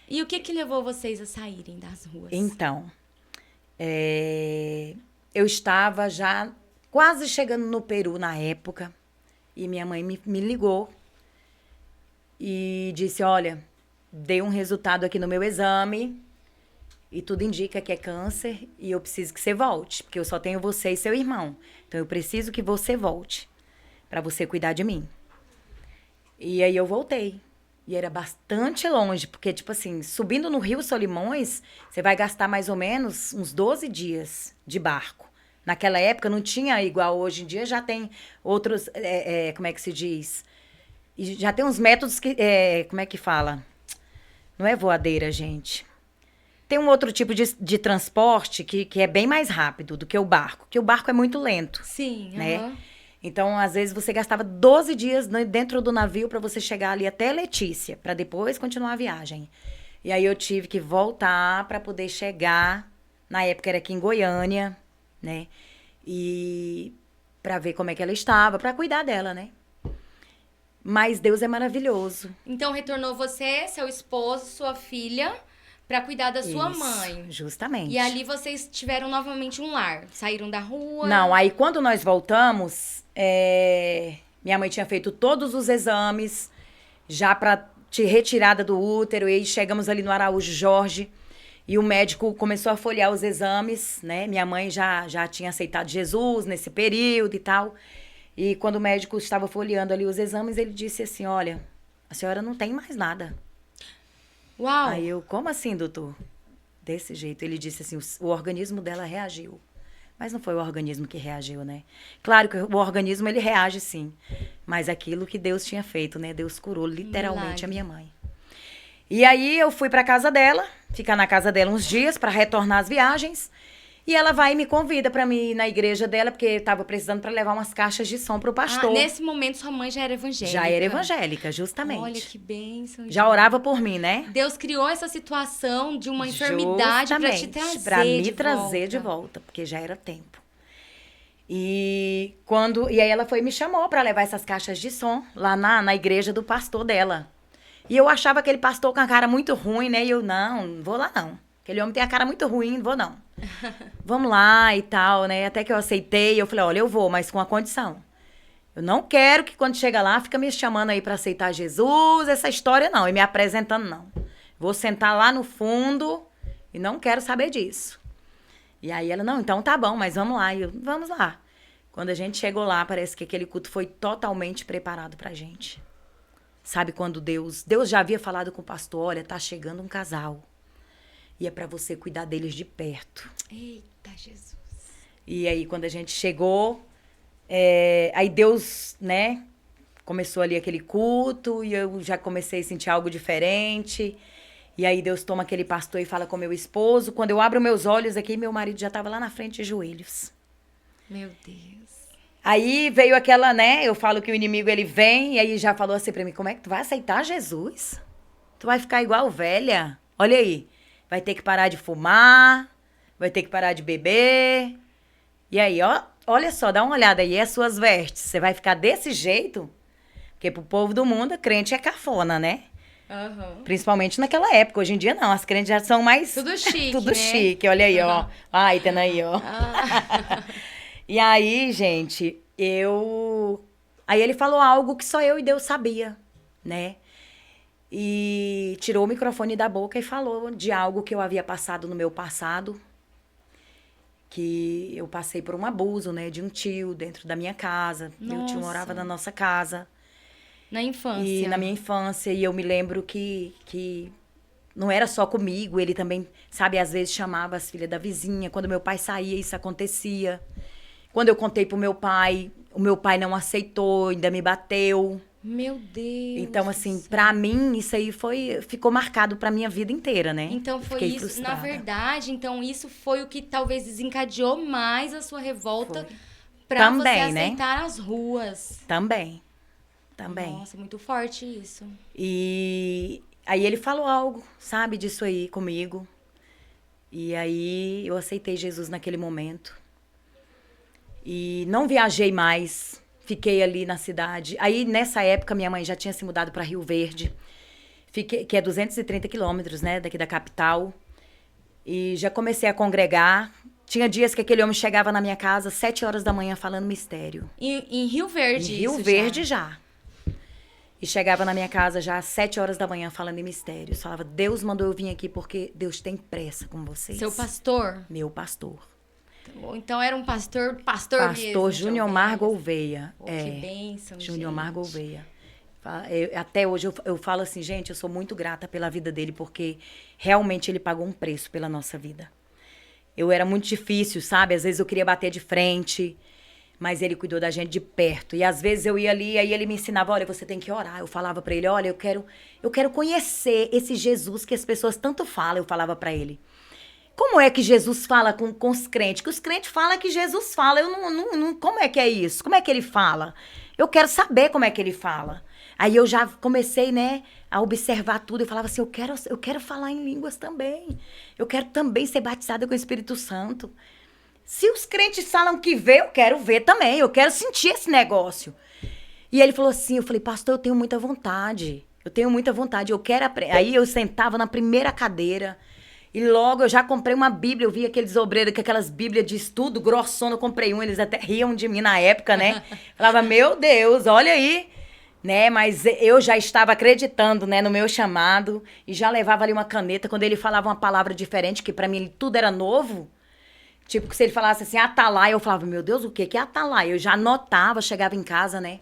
E o que levou vocês a saírem das ruas? Então, eu estava já quase chegando no Peru na época. E minha mãe me ligou. E disse, olha, dei um resultado aqui no meu exame e tudo indica que é câncer e eu preciso que você volte, porque eu só tenho você e seu irmão. Então, eu preciso que você volte para você cuidar de mim. E aí, eu voltei. E era bastante longe, porque, tipo assim, subindo no Rio Solimões, você vai gastar mais ou menos uns 12 dias de barco. Naquela época, não tinha igual hoje em dia, já tem outros, como é que se diz? E já tem uns métodos que, como é que fala? Não é voadeira, gente. Tem um outro tipo de transporte que é bem mais rápido do que o barco. Porque o barco é muito lento. Sim, né? Então, às vezes, você gastava 12 dias dentro do navio para você chegar ali até Letícia, para depois continuar a viagem. E aí, eu tive que voltar para poder chegar. Na época, era aqui em Goiânia, né? E para ver como é que ela estava, para cuidar dela, né? Mas Deus é maravilhoso. Então, retornou você, seu esposo, sua filha, pra cuidar da sua Isso, mãe. justamente. E ali vocês tiveram novamente um lar. Saíram da rua. Não, aí quando nós voltamos, minha mãe tinha feito todos os exames, já pra retirada do útero, e aí chegamos ali no Araújo Jorge, e o médico começou a folhear os exames, né? Minha mãe já tinha aceitado Jesus nesse período e tal. E quando o médico estava folheando ali os exames, ele disse assim, olha, a senhora não tem mais nada. Uau! Aí eu, como assim, doutor? Desse jeito. Ele disse assim, o organismo dela reagiu. Mas não foi o organismo que reagiu, né? Claro que o organismo, ele reage sim. Mas aquilo que Deus tinha feito, né? Deus curou literalmente Milagre. a minha mãe. E aí eu fui pra casa dela, ficar na casa dela uns dias pra retornar as viagens. E ela vai e me convida pra mim ir na igreja dela, porque tava precisando pra levar umas caixas de som pro pastor. Nesse momento, sua mãe já era evangélica. Já era evangélica, justamente. Olha que bênção. Já orava por mim, né? Deus criou essa situação de uma enfermidade pra te Justamente, trazer pra me de trazer volta. de volta, porque já era tempo. E aí ela foi e me chamou pra levar essas caixas de som lá na igreja do pastor dela. E eu achava aquele pastor com a cara muito ruim, né? E eu, não vou lá não. Aquele homem tem a cara muito ruim, não vou não. Vamos lá e tal, né? Até que eu aceitei, eu falei, olha, eu vou, mas com a condição. Eu não quero que quando chega lá, fica me chamando aí pra aceitar Jesus, essa história não, e me apresentando não. Vou sentar lá no fundo e não quero saber disso. E aí ela, não, então tá bom, mas vamos lá. E eu, vamos lá. Quando a gente chegou lá, parece que aquele culto foi totalmente preparado pra gente. Sabe quando Deus já havia falado com o pastor, olha, tá chegando um casal. E é pra você cuidar deles de perto. Eita, Jesus. E aí, quando a gente chegou, aí Deus, né, começou ali aquele culto e eu já comecei a sentir algo diferente. E aí Deus toma aquele pastor e fala com meu esposo. Quando eu abro meus olhos aqui, meu marido já estava lá na frente de joelhos. Meu Deus. Aí veio aquela, né, eu falo que o inimigo ele vem e aí já falou assim pra mim, como é que tu vai aceitar Jesus? Tu vai ficar igual velha? Olha aí. Vai ter que parar de fumar, vai ter que parar de beber. E aí, ó, olha só, dá uma olhada aí, as suas vestes. Você vai ficar desse jeito? Porque pro povo do mundo, crente é cafona, né? Uhum. Principalmente naquela época. Hoje em dia, não. As crentes já são mais... Tudo chique, Tudo né? chique. Olha aí, ó. Ai, tá aí, ó. Ah. E aí, gente, Aí ele falou algo que só eu e Deus sabia, né? E tirou o microfone da boca e falou de algo que eu havia passado no meu passado, que eu passei por um abuso, né, de um tio dentro da minha casa. Meu tio Nossa. morava na nossa casa. Na infância. E na minha infância, e eu me lembro que não era só comigo, ele também, sabe, às vezes chamava as filhas da vizinha. Quando meu pai saía, isso acontecia. Quando eu contei pro meu pai, o meu pai não aceitou, ainda me bateu. Meu Deus. Então, assim, pra mim, isso aí ficou marcado pra minha vida inteira, né? Então foi Fiquei isso, frustrada. na verdade, então isso foi o que talvez desencadeou mais a sua revolta pra Também, você né? aceitar as ruas. Também. Nossa, muito forte isso. E aí ele falou algo, sabe, disso aí comigo. E aí eu aceitei Jesus naquele momento. E não viajei mais. Fiquei ali na cidade. Aí, nessa época, minha mãe já tinha se mudado para Rio Verde, que é 230 quilômetros, né, daqui da capital. E já comecei a congregar. Tinha dias que aquele homem chegava na minha casa às 7 horas da manhã falando mistério. Em Rio Verde, Em Rio isso Verde já. E chegava na minha casa já às 7 horas da manhã falando em mistérios. Falava, Deus mandou eu vir aqui porque Deus tem pressa com vocês. Seu pastor? Meu pastor. Então era um pastor mesmo. Pastor Júnior Mar Gouveia. Oh, que bênção, Júnior Mar gente. Gouveia. Até hoje eu falo assim, gente, eu sou muito grata pela vida dele, porque realmente ele pagou um preço pela nossa vida. Eu era muito difícil, sabe? Às vezes eu queria bater de frente, mas ele cuidou da gente de perto. E às vezes eu ia ali, aí ele me ensinava, olha, você tem que orar. Eu falava pra ele, olha, eu quero conhecer esse Jesus que as pessoas tanto falam, eu falava pra ele. Como é que Jesus fala com os crentes? Que os crentes falam que Jesus fala. Eu não, como é que é isso? Como é que ele fala? Eu quero saber como é que ele fala. Aí eu já comecei, né, a observar tudo. Eu falava assim, eu quero falar em línguas também. Eu quero também ser batizada com o Espírito Santo. Se os crentes falam que vê, eu quero ver também. Eu quero sentir esse negócio. E ele falou assim, eu falei, pastor, eu tenho muita vontade. Eu tenho muita vontade. Eu quero aprender. Aí eu sentava na primeira cadeira. E logo eu já comprei uma Bíblia, eu vi aqueles obreiros com aquelas Bíblias de estudo grossona, eu comprei eles até riam de mim na época, né? Falava, meu Deus, olha aí, né? Mas eu já estava acreditando, né, no meu chamado e já levava ali uma caneta quando ele falava uma palavra diferente, que pra mim tudo era novo. Tipo, se ele falasse assim, atalaia, eu falava, meu Deus, o que é atalaia? Eu já anotava, chegava em casa, né?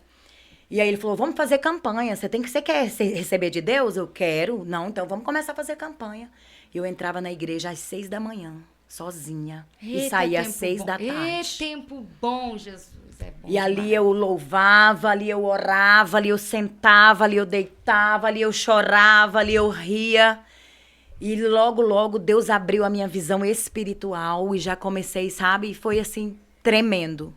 E aí ele falou, vamos fazer campanha, você quer receber de Deus? Eu quero. Não, então vamos começar a fazer campanha. E eu entrava na igreja às 6 da manhã, sozinha. E saía às 6 da tarde. Tempo bom, Jesus. É bom e ali demais. eu louvava, ali eu orava, ali eu sentava, ali eu deitava, ali eu chorava, ali eu ria. E logo, logo, Deus abriu a minha visão espiritual e já comecei, sabe? E foi assim, tremendo.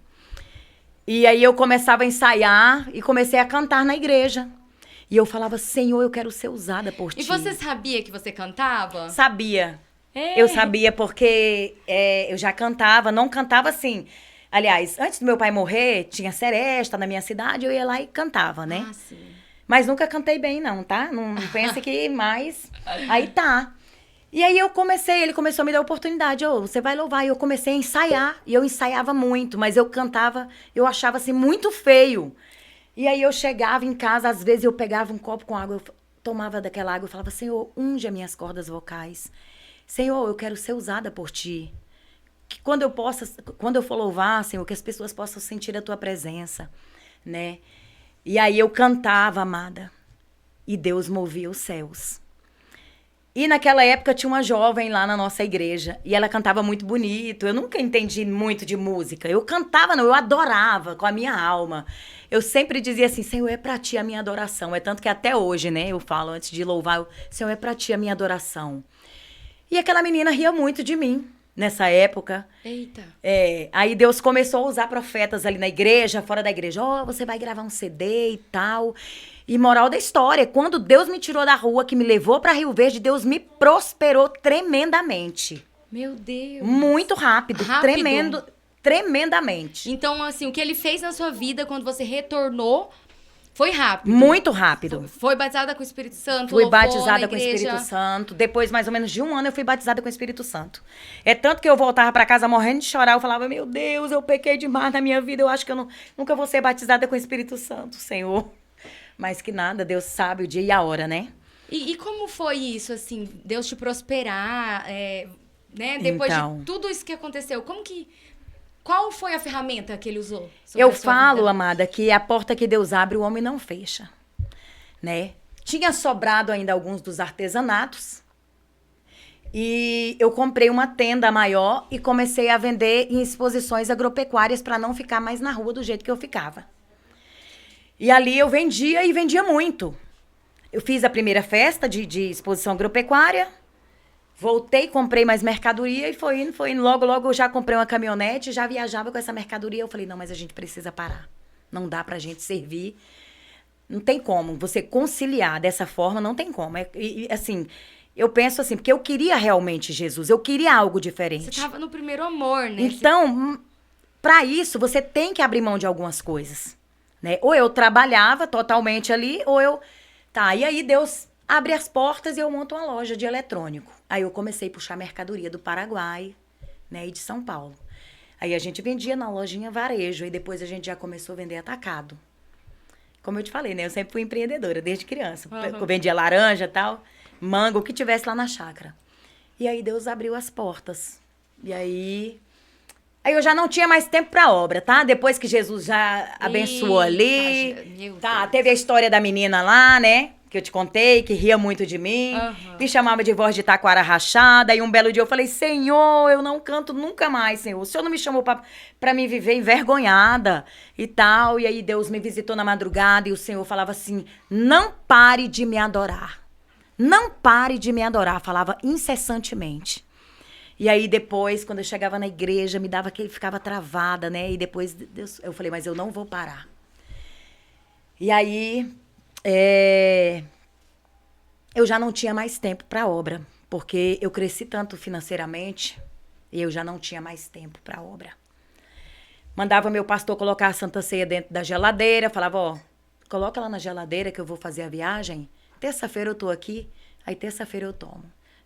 E aí eu começava a ensaiar e comecei a cantar na igreja. E eu falava, Senhor, eu quero ser usada por Ti. E você sabia que você cantava? Sabia. É. Eu sabia porque eu já cantava, não cantava assim. Aliás, antes do meu pai morrer, tinha seresta na minha cidade, eu ia lá e cantava, né? Ah, sim. Mas nunca cantei bem, não, tá? Não pense que mais. Aí tá. E aí ele começou a me dar oportunidade. Você vai louvar. E eu comecei a ensaiar. E eu ensaiava muito, mas eu cantava, eu achava assim muito feio. E aí eu chegava em casa, às vezes eu pegava um copo com água, eu tomava daquela água e falava, Senhor, unge as minhas cordas vocais. Senhor, eu quero ser usada por Ti. Que quando eu for louvar, Senhor, que as pessoas possam sentir a Tua presença, né? E aí eu cantava, amada, e Deus movia os céus. E naquela época tinha uma jovem lá na nossa igreja, e ela cantava muito bonito. Eu nunca entendi muito de música. Eu cantava, não, eu adorava com a minha alma. Eu sempre dizia assim, Senhor, é pra Ti a minha adoração. É tanto que até hoje, né, eu falo antes de louvar, Senhor, é pra Ti a minha adoração. E aquela menina ria muito de mim nessa época. Eita. Aí Deus começou a usar profetas ali na igreja, fora da igreja. Você vai gravar um CD e tal. E moral da história, quando Deus me tirou da rua, que me levou para Rio Verde, Deus me prosperou tremendamente. Meu Deus. Muito rápido. Tremendamente. Então, assim, o que Ele fez na sua vida quando você retornou foi rápido. Muito rápido. Foi batizada com o Espírito Santo? Fui louvou batizada na com o igreja? Espírito Santo. Depois, mais ou menos de um ano, eu fui batizada com o Espírito Santo. É tanto que eu voltava para casa morrendo de chorar. Eu falava, meu Deus, eu pequei demais na minha vida. Eu acho que eu nunca vou ser batizada com o Espírito Santo, Senhor. Mas que nada, Deus sabe o dia e a hora, né? E como foi isso, assim, Deus te prosperar, né? Depois Então, de tudo isso que aconteceu, qual foi a ferramenta que Ele usou? Eu falo, amada, que a porta que Deus abre, o homem não fecha, né? Tinha sobrado ainda alguns dos artesanatos e eu comprei uma tenda maior e comecei a vender em exposições agropecuárias para não ficar mais na rua do jeito que eu ficava. E ali eu vendia e vendia muito. Eu fiz a primeira festa de exposição agropecuária, voltei, comprei mais mercadoria e foi indo. Logo, logo eu já comprei uma caminhonete, já viajava com essa mercadoria. Eu falei, não, mas a gente precisa parar. Não dá pra gente servir. Não tem como. Você conciliar dessa forma, não tem como. Assim, eu penso assim, porque eu queria realmente Jesus, eu queria algo diferente. Você tava no primeiro amor, né? Então, pra isso, você tem que abrir mão de algumas coisas, né? Ou eu trabalhava totalmente ali, ou eu... Tá, e aí Deus abre as portas e eu monto uma loja de eletrônico. Aí eu comecei a puxar mercadoria do Paraguai, né, e de São Paulo. Aí a gente vendia na lojinha varejo, e depois a gente já começou a vender atacado. Como eu te falei, né, eu sempre fui empreendedora, desde criança. Uhum. Eu vendia laranja e tal, mango, o que tivesse lá na chácara. E aí Deus abriu as portas. E aí eu já não tinha mais tempo pra obra, tá? Depois que Jesus já abençoou ali. Tá, teve a história da menina lá, né? Que eu te contei, que ria muito de mim. Uhum. Me chamava de voz de taquara rachada. E um belo dia eu falei, Senhor, eu não canto nunca mais, Senhor. O Senhor não me chamou pra me viver envergonhada e tal. E aí Deus me visitou na madrugada e o Senhor falava assim, não pare de me adorar. Não pare de me adorar. Falava incessantemente. E aí depois, quando eu chegava na igreja, me dava aquele, ficava travada, né? E depois eu falei, mas eu não vou parar. E aí, eu já não tinha mais tempo para a obra, porque eu cresci tanto financeiramente e eu já não tinha mais tempo para a obra. Mandava meu pastor colocar a Santa Ceia dentro da geladeira, falava, coloca lá na geladeira que eu vou fazer a viagem. Terça-feira eu tô aqui, aí terça-feira eu tomo.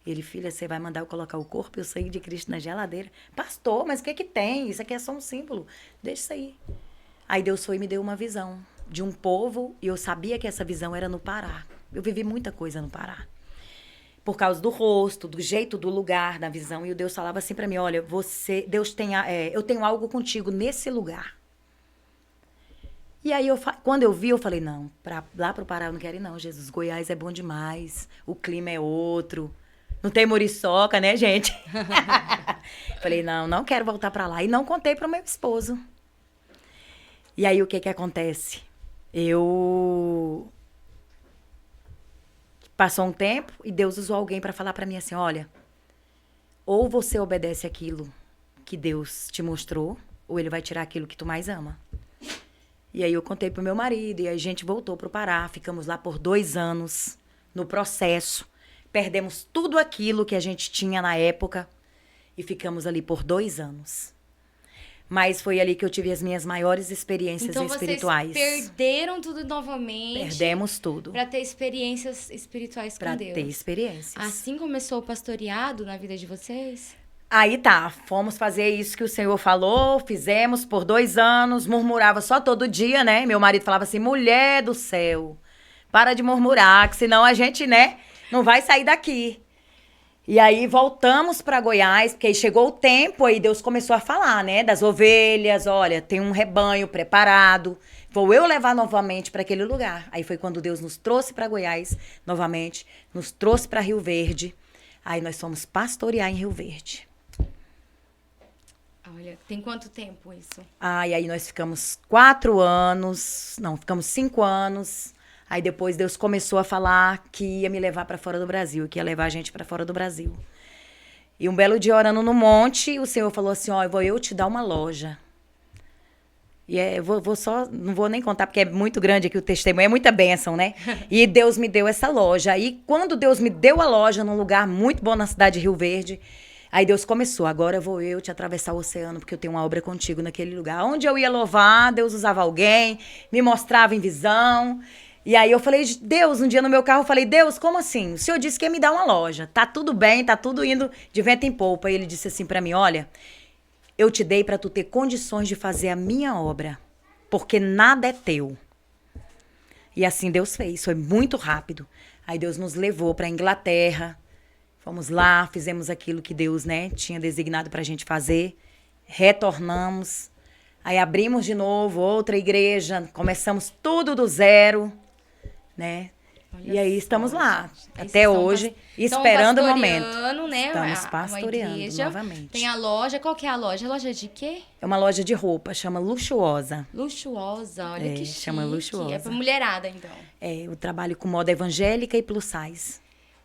Ele, filha, você vai mandar eu colocar o corpo e o sangue de Cristo na geladeira? Pastor, mas o que que tem? Isso aqui é só um símbolo. Deixa isso aí. Aí Deus foi e me deu uma visão de um povo, e eu sabia que essa visão era no Pará. Eu vivi muita coisa no Pará. Por causa do rosto, do jeito, do lugar, da visão. E o Deus falava assim pra mim, olha, Deus tem, eu tenho algo contigo nesse lugar. E aí, quando eu vi, eu falei, não, lá pro Pará eu não quero ir não, Jesus. Goiás é bom demais, o clima é outro. Não tem muriçoca, né, gente? Falei, não quero voltar pra lá. E não contei pro meu esposo. E aí, o que que acontece? Passou um tempo e Deus usou alguém pra falar pra mim assim, olha, ou você obedece aquilo que Deus te mostrou, ou ele vai tirar aquilo que tu mais ama. E aí eu contei pro meu marido, e aí a gente voltou pro Pará, ficamos lá por 2 anos, no processo. Perdemos tudo aquilo que a gente tinha na época e ficamos ali por 2 anos. Mas foi ali que eu tive as minhas maiores experiências espirituais. Então vocês perderam tudo novamente. Perdemos tudo. Para ter experiências espirituais com Deus. Para ter experiências. Assim começou o pastoreado na vida de vocês? Aí tá, fomos fazer isso que o Senhor falou, fizemos por 2 anos, murmurava só todo dia, né? Meu marido falava assim, mulher do céu, para de murmurar, que senão a gente, né, não vai sair daqui. E aí voltamos para Goiás, porque aí chegou o tempo, aí Deus começou a falar, né, das ovelhas, olha, tem um rebanho preparado, vou eu levar novamente para aquele lugar. Aí foi quando Deus nos trouxe para Goiás novamente, nos trouxe para Rio Verde, aí nós fomos pastorear em Rio Verde. Olha, tem quanto tempo isso? E aí nós ficamos 4 anos, não, ficamos 5 anos. Aí depois Deus começou a falar que ia me levar para fora do Brasil, que ia levar a gente para fora do Brasil. E um belo dia orando no monte, o Senhor falou assim, ó, vou eu te dar uma loja. E eu não vou nem contar, porque é muito grande aqui o testemunho, é muita bênção, né? E Deus me deu essa loja. E quando Deus me deu a loja num lugar muito bom na cidade de Rio Verde, aí Deus começou, agora vou eu te atravessar o oceano, porque eu tenho uma obra contigo naquele lugar. Onde eu ia louvar, Deus usava alguém, me mostrava em visão. E aí eu falei, Deus, um dia no meu carro, eu falei, Deus, como assim? O Senhor disse que ia me dar uma loja. Tá tudo bem, tá tudo indo de vento em polpa. E ele disse assim pra mim, olha, eu te dei pra tu ter condições de fazer a minha obra, porque nada é teu. E assim Deus fez, foi muito rápido. Aí Deus nos levou pra Inglaterra, fomos lá, fizemos aquilo que Deus, né, tinha designado pra gente fazer, retornamos, aí abrimos de novo outra igreja, começamos tudo do zero, né? Olha, e aí estamos lá, até hoje, esperando o momento. Né? Estamos pastoreando igreja, novamente. Tem a loja, qual que é a loja? A loja de quê? É uma loja de roupa, chama Luxuosa. Luxuosa, olha que chique. Chama Luxuosa. É pra mulherada, então. Eu trabalho com moda evangélica e plus size.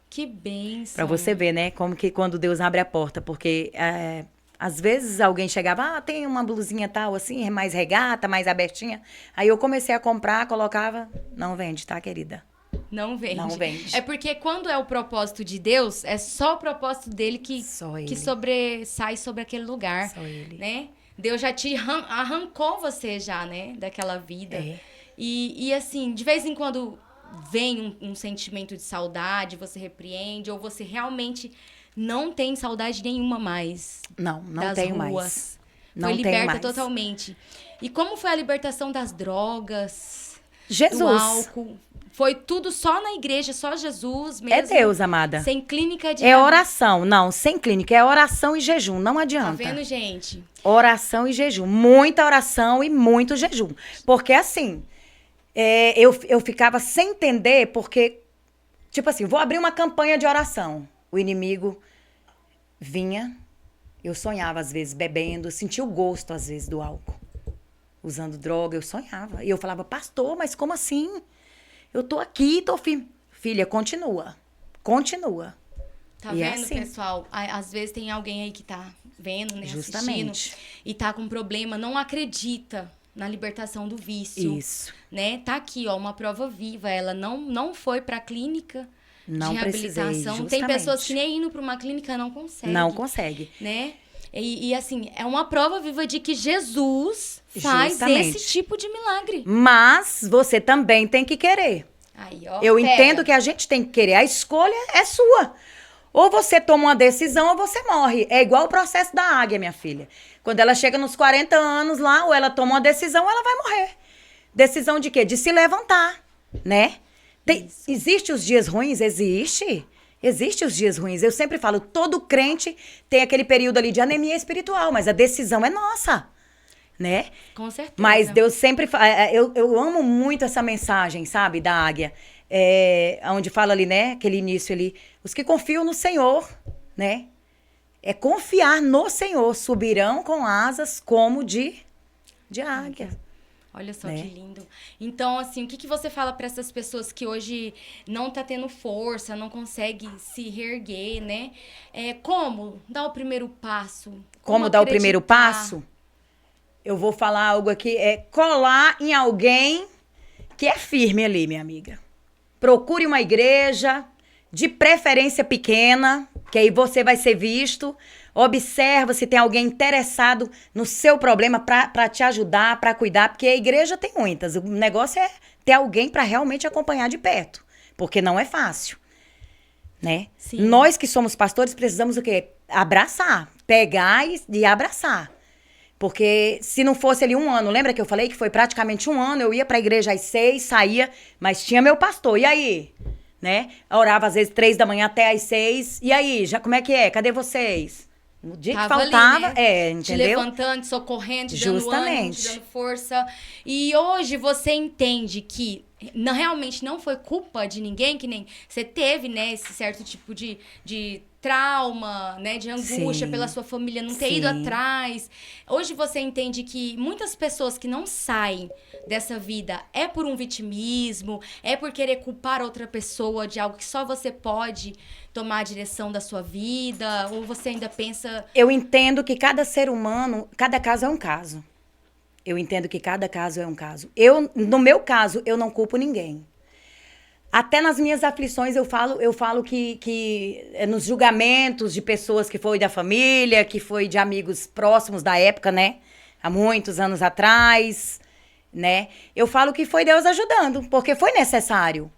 Que bênção. Pra você ver, né, como que quando Deus abre a porta, porque às vezes alguém chegava, tem uma blusinha tal, assim, mais regata, mais abertinha. Aí eu comecei a comprar, colocava, não vende, tá, querida? Não vende. Não vende. É porque quando é o propósito de Deus, é só o propósito dele que sobressai sobre aquele lugar. Só ele. Né? Deus já te arrancou você já, né? Daquela vida. E assim, de vez em quando vem um sentimento de saudade, você repreende, ou você realmente não tem saudade nenhuma mais. Não das tenho ruas. Mais. Não foi tenho liberta mais. totalmente. E como foi a libertação das drogas? Jesus. Do álcool? Foi tudo só na igreja, só Jesus mesmo? É Deus, amada. Sem clínica de... É oração. Não, sem clínica. É oração e jejum. Não adianta. Tá vendo, gente? Oração e jejum. Muita oração e muito jejum. Porque, assim, eu ficava sem entender, porque, tipo assim, vou abrir uma campanha de oração. O inimigo vinha, eu sonhava, às vezes, bebendo, sentia o gosto, às vezes, do álcool. Usando droga, eu sonhava. E eu falava, pastor, mas como assim? Eu tô aqui, tô firme. Filha, continua. Continua. Tá vendo, assim, pessoal? Às vezes tem alguém aí que tá vendo, né, justamente, assistindo, e tá com problema, não acredita na libertação do vício. Isso. Né? Tá aqui, ó, uma prova viva. Ela não foi pra clínica de reabilitação. Precisei, tem pessoas que nem indo pra uma clínica não conseguem. Não consegue. Né? E assim, é uma prova viva de que Jesus faz esse tipo de milagre. Mas você também tem que querer. Aí, ó, eu entendo que a gente tem que querer. A escolha é sua. Ou você toma uma decisão ou você morre. É igual o processo da águia, minha filha. Quando ela chega nos 40 anos lá, ou ela toma uma decisão, ou ela vai morrer. Decisão de quê? De se levantar, né? Existe os dias ruins? Existe. Existe os dias ruins. Eu sempre falo, todo crente tem aquele período ali de anemia espiritual, mas a decisão é nossa, né? Com certeza. Mas Deus sempre... Eu amo muito essa mensagem, sabe, da águia. Onde fala ali, né, aquele início ali, os que confiam no Senhor, né? É confiar no Senhor, subirão com asas como de águia. Olha só né? que lindo. Então, assim, o que você fala para essas pessoas que hoje não tá tendo força, não consegue se reerguer, né? Como dar o primeiro passo? Como dar o primeiro passo? Eu vou falar algo aqui, colar em alguém que é firme ali, minha amiga. Procure uma igreja, de preferência pequena, que aí você vai ser visto. Observa se tem alguém interessado no seu problema para te ajudar, para cuidar, porque a igreja tem muitas. O negócio é ter alguém para realmente acompanhar de perto, porque não é fácil, né? Sim. Nós que somos pastores precisamos o quê? Abraçar, pegar e abraçar. Porque se não fosse ali 1 ano, lembra que eu falei que foi praticamente 1 ano, eu ia pra igreja às 6, saía, mas tinha meu pastor, e aí? Né? Eu orava às vezes 3 da manhã até às 6, e aí? Já como é que é? Cadê vocês? No dia que faltava, ali, né? entendeu? Te levantando, te socorrendo, te dando ânimo, te dando força. E hoje você entende que realmente não foi culpa de ninguém, que nem você teve, né, esse certo tipo de trauma, né, de angústia pela sua família não ter ido atrás. Hoje você entende que muitas pessoas que não saem dessa vida é por um vitimismo, é por querer culpar outra pessoa de algo que só você pode tomar a direção da sua vida, ou você ainda pensa... Eu entendo que cada ser humano, cada caso é um caso. Eu entendo que cada caso é um caso. No meu caso, eu não culpo ninguém. Até nas minhas aflições eu falo que nos julgamentos de pessoas que foi da família, que foi de amigos próximos da época, né? Há muitos anos atrás, né? Eu falo que foi Deus ajudando, porque foi necessário.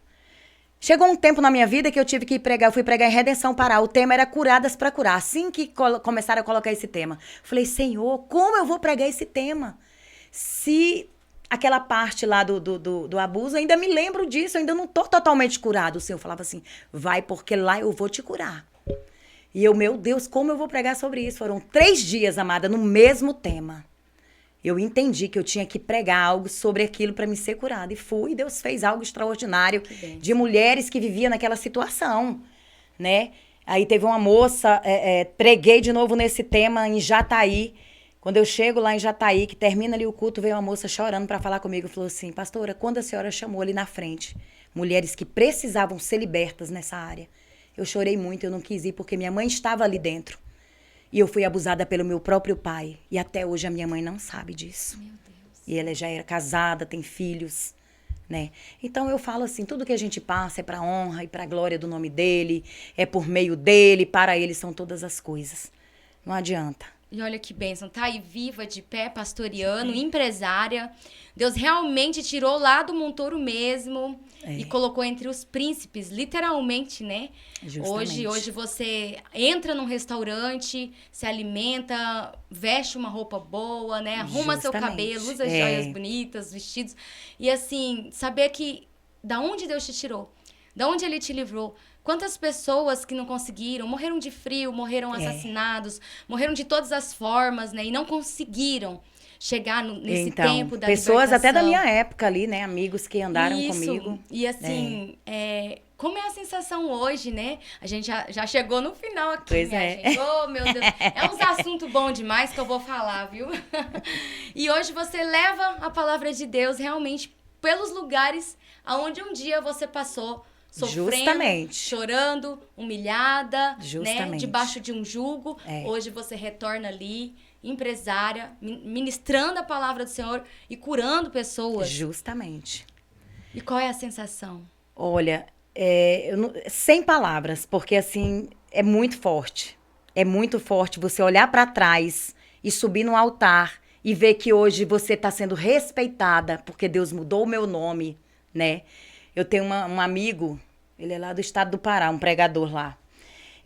Chegou um tempo na minha vida que eu tive que pregar, eu fui pregar em Redenção Pará. O tema era Curadas para Curar. Assim que começaram a colocar esse tema, eu falei, Senhor, como eu vou pregar esse tema? Se aquela parte lá do abuso, eu ainda me lembro disso, eu ainda não tô totalmente curado. O Senhor falava assim, vai porque lá eu vou te curar. E eu, meu Deus, como eu vou pregar sobre isso? Foram 3 dias, amada, no mesmo tema. Eu entendi que eu tinha que pregar algo sobre aquilo para me ser curada. E fui, Deus fez algo extraordinário de mulheres que viviam naquela situação, né? Aí teve uma moça, preguei de novo nesse tema em Jataí. Quando eu chego lá em Jataí, que termina ali o culto, veio uma moça chorando para falar comigo. Falou assim, pastora, quando a senhora chamou ali na frente, mulheres que precisavam ser libertas nessa área, eu chorei muito, eu não quis ir, porque minha mãe estava ali dentro. E eu fui abusada pelo meu próprio pai. E até hoje a minha mãe não sabe disso. Meu Deus. E ela já era casada, tem filhos, né? Então eu falo assim, tudo que a gente passa é para honra e para glória do nome dele, é por meio dele, para ele são todas as coisas. Não adianta. E olha que bênção, tá aí viva, de pé, pastoreando, empresária. Deus realmente tirou lá do monturo mesmo e colocou entre os príncipes, literalmente, né? Justamente. Hoje você entra num restaurante, se alimenta, veste uma roupa boa, né? Arruma seu cabelo, usa joias bonitas, vestidos. E assim, saber que da onde Deus te tirou, da onde ele te livrou. Quantas pessoas que não conseguiram, morreram de frio, morreram assassinados, morreram de todas as formas, né? E não conseguiram chegar nesse tempo da pessoas libertação. até da minha época ali, né? Amigos que andaram comigo. E assim, como é a sensação hoje, né? A gente já chegou no final aqui, pois minha gente. Oh, meu Deus. É uns assuntos bons demais que eu vou falar, viu? E hoje você leva a palavra de Deus realmente pelos lugares aonde um dia você passou, sofrendo, chorando, humilhada, né? Debaixo de um jugo. Hoje você retorna ali, empresária, ministrando a palavra do Senhor e curando pessoas. Justamente. E qual é a sensação? Olha, sem palavras, porque assim, é muito forte. É muito forte você olhar para trás e subir no altar e ver que hoje você está sendo respeitada, porque Deus mudou o meu nome, né? Eu tenho um amigo, ele é lá do estado do Pará, um pregador lá.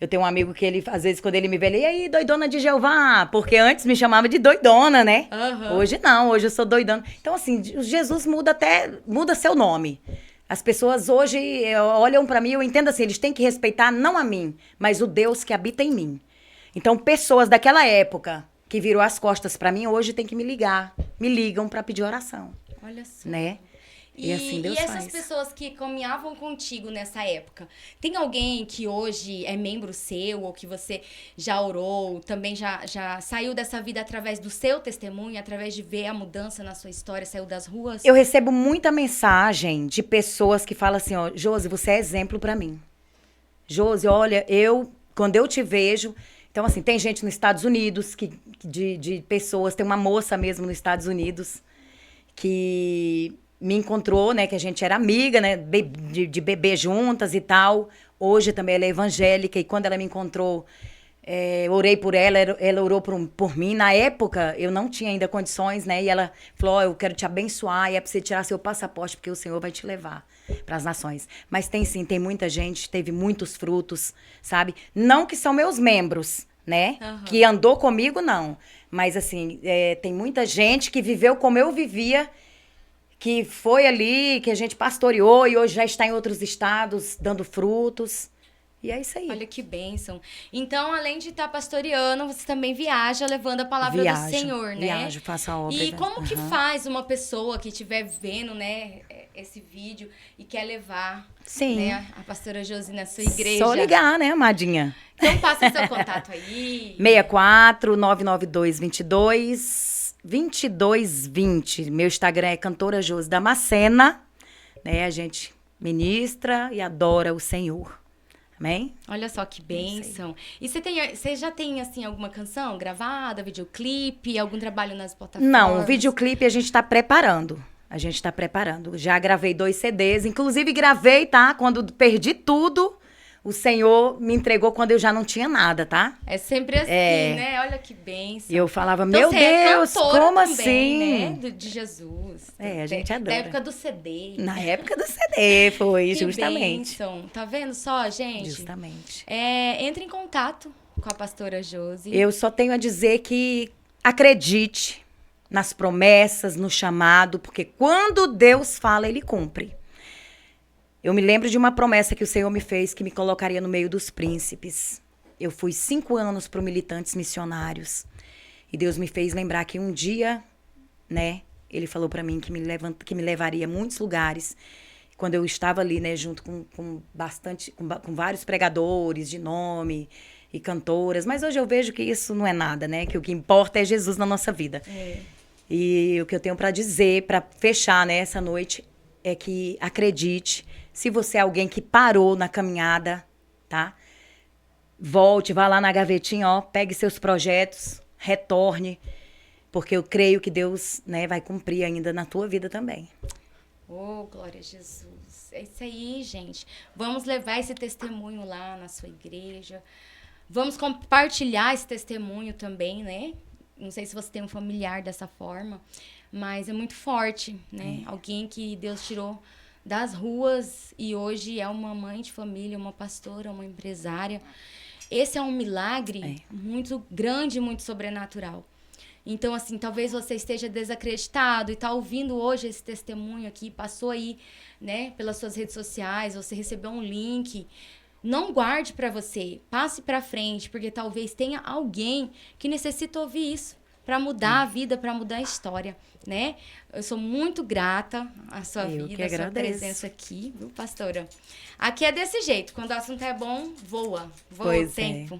Eu tenho um amigo que ele, às vezes, quando ele me vê, ele, e aí, doidona de Jeová? Porque antes me chamava de doidona, né? Hoje não, hoje eu sou doidona. Então, assim, Jesus muda seu nome. As pessoas hoje olham pra mim, eu entendo assim, eles têm que respeitar não a mim, mas o Deus que habita em mim. Então, pessoas daquela época que virou as costas pra mim, hoje tem que me ligam pra pedir oração. Olha só. Né? E assim Deus essas faz. pessoas que caminhavam contigo nessa época, tem alguém que hoje é membro seu ou que você já orou, também já saiu dessa vida através do seu testemunho, através de ver a mudança na sua história, saiu das ruas? Eu recebo muita mensagem de pessoas que falam assim, ó, Josi, você é exemplo pra mim. Josi, olha, quando eu te vejo... Então, assim, tem gente nos Estados Unidos, de pessoas, tem uma moça mesmo nos Estados Unidos que me encontrou, né, que a gente era amiga, né, de beber juntas e tal. Hoje também ela é evangélica e quando ela me encontrou, eu orei por ela, ela orou por mim. Na época, eu não tinha ainda condições, né, e ela falou, eu quero te abençoar e é pra você tirar seu passaporte porque o Senhor vai te levar para as nações. Mas tem sim, tem muita gente, teve muitos frutos, sabe? Não que são meus membros, né, que andou comigo, não. Mas assim, tem muita gente que viveu como eu vivia, que foi ali, que a gente pastoreou e hoje já está em outros estados dando frutos. E é isso aí. Olha que bênção. Então, além de estar pastoreando, você também viaja levando a palavra do Senhor, né? Viajo, faço a obra. E como que faz uma pessoa que estiver vendo, né, esse vídeo e quer levar, né, a pastora Josi na sua igreja? Só ligar, né, amadinha? Então, passa seu contato aí. 64-99222-2220. Meu Instagram é Cantora Josi Damascena, né? A gente ministra e adora o Senhor. Amém? Olha só que bênção. E você já tem, assim, alguma canção gravada, videoclipe, algum trabalho nas plataformas? Não, o videoclipe a gente tá preparando. Já gravei 2 CDs. Inclusive, gravei, tá? Quando perdi tudo, o Senhor me entregou quando eu já não tinha nada, tá? É sempre assim, né? Olha que bênção. E eu falava, então, meu você Deus, é cantora como também, assim? Né? De Jesus. A gente adora. Da época do CD. Na época do CD, foi, que justamente. Bênção. Tá vendo só, gente? Justamente. Entre em contato com a pastora Josi. Eu só tenho a dizer que acredite nas promessas, no chamado, porque quando Deus fala, Ele cumpre. Eu me lembro de uma promessa que o Senhor me fez, que me colocaria no meio dos príncipes. Eu fui 5 anos para Militantes Missionários. E Deus me fez lembrar que um dia, né, Ele falou para mim que me levaria a muitos lugares. Quando eu estava ali, né, junto com vários pregadores de nome e cantoras. Mas hoje eu vejo que isso não é nada, né? Que o que importa é Jesus na nossa vida. E o que eu tenho para dizer, para fechar, né, essa noite, é que acredite. Se você é alguém que parou na caminhada, tá? Volte, vá lá na gavetinha, ó, pegue seus projetos, retorne, porque eu creio que Deus, né, vai cumprir ainda na tua vida também. Oh, glória a Jesus. É isso aí, gente. Vamos levar esse testemunho lá na sua igreja. Vamos compartilhar esse testemunho também, né? Não sei se você tem um familiar dessa forma, mas é muito forte, né? Alguém que Deus tirou das ruas e hoje é uma mãe de família, uma pastora, uma empresária. Esse é um milagre muito grande, muito sobrenatural. Então, assim, talvez você esteja desacreditado e está ouvindo hoje esse testemunho aqui, passou aí, né, pelas suas redes sociais, você recebeu um link. Não guarde para você, passe para frente, porque talvez tenha alguém que necessita ouvir isso para mudar a vida, para mudar a história, né? Eu sou muito grata à sua vida, à sua presença aqui, viu, pastora? Aqui é desse jeito, quando o assunto é bom, voa o tempo.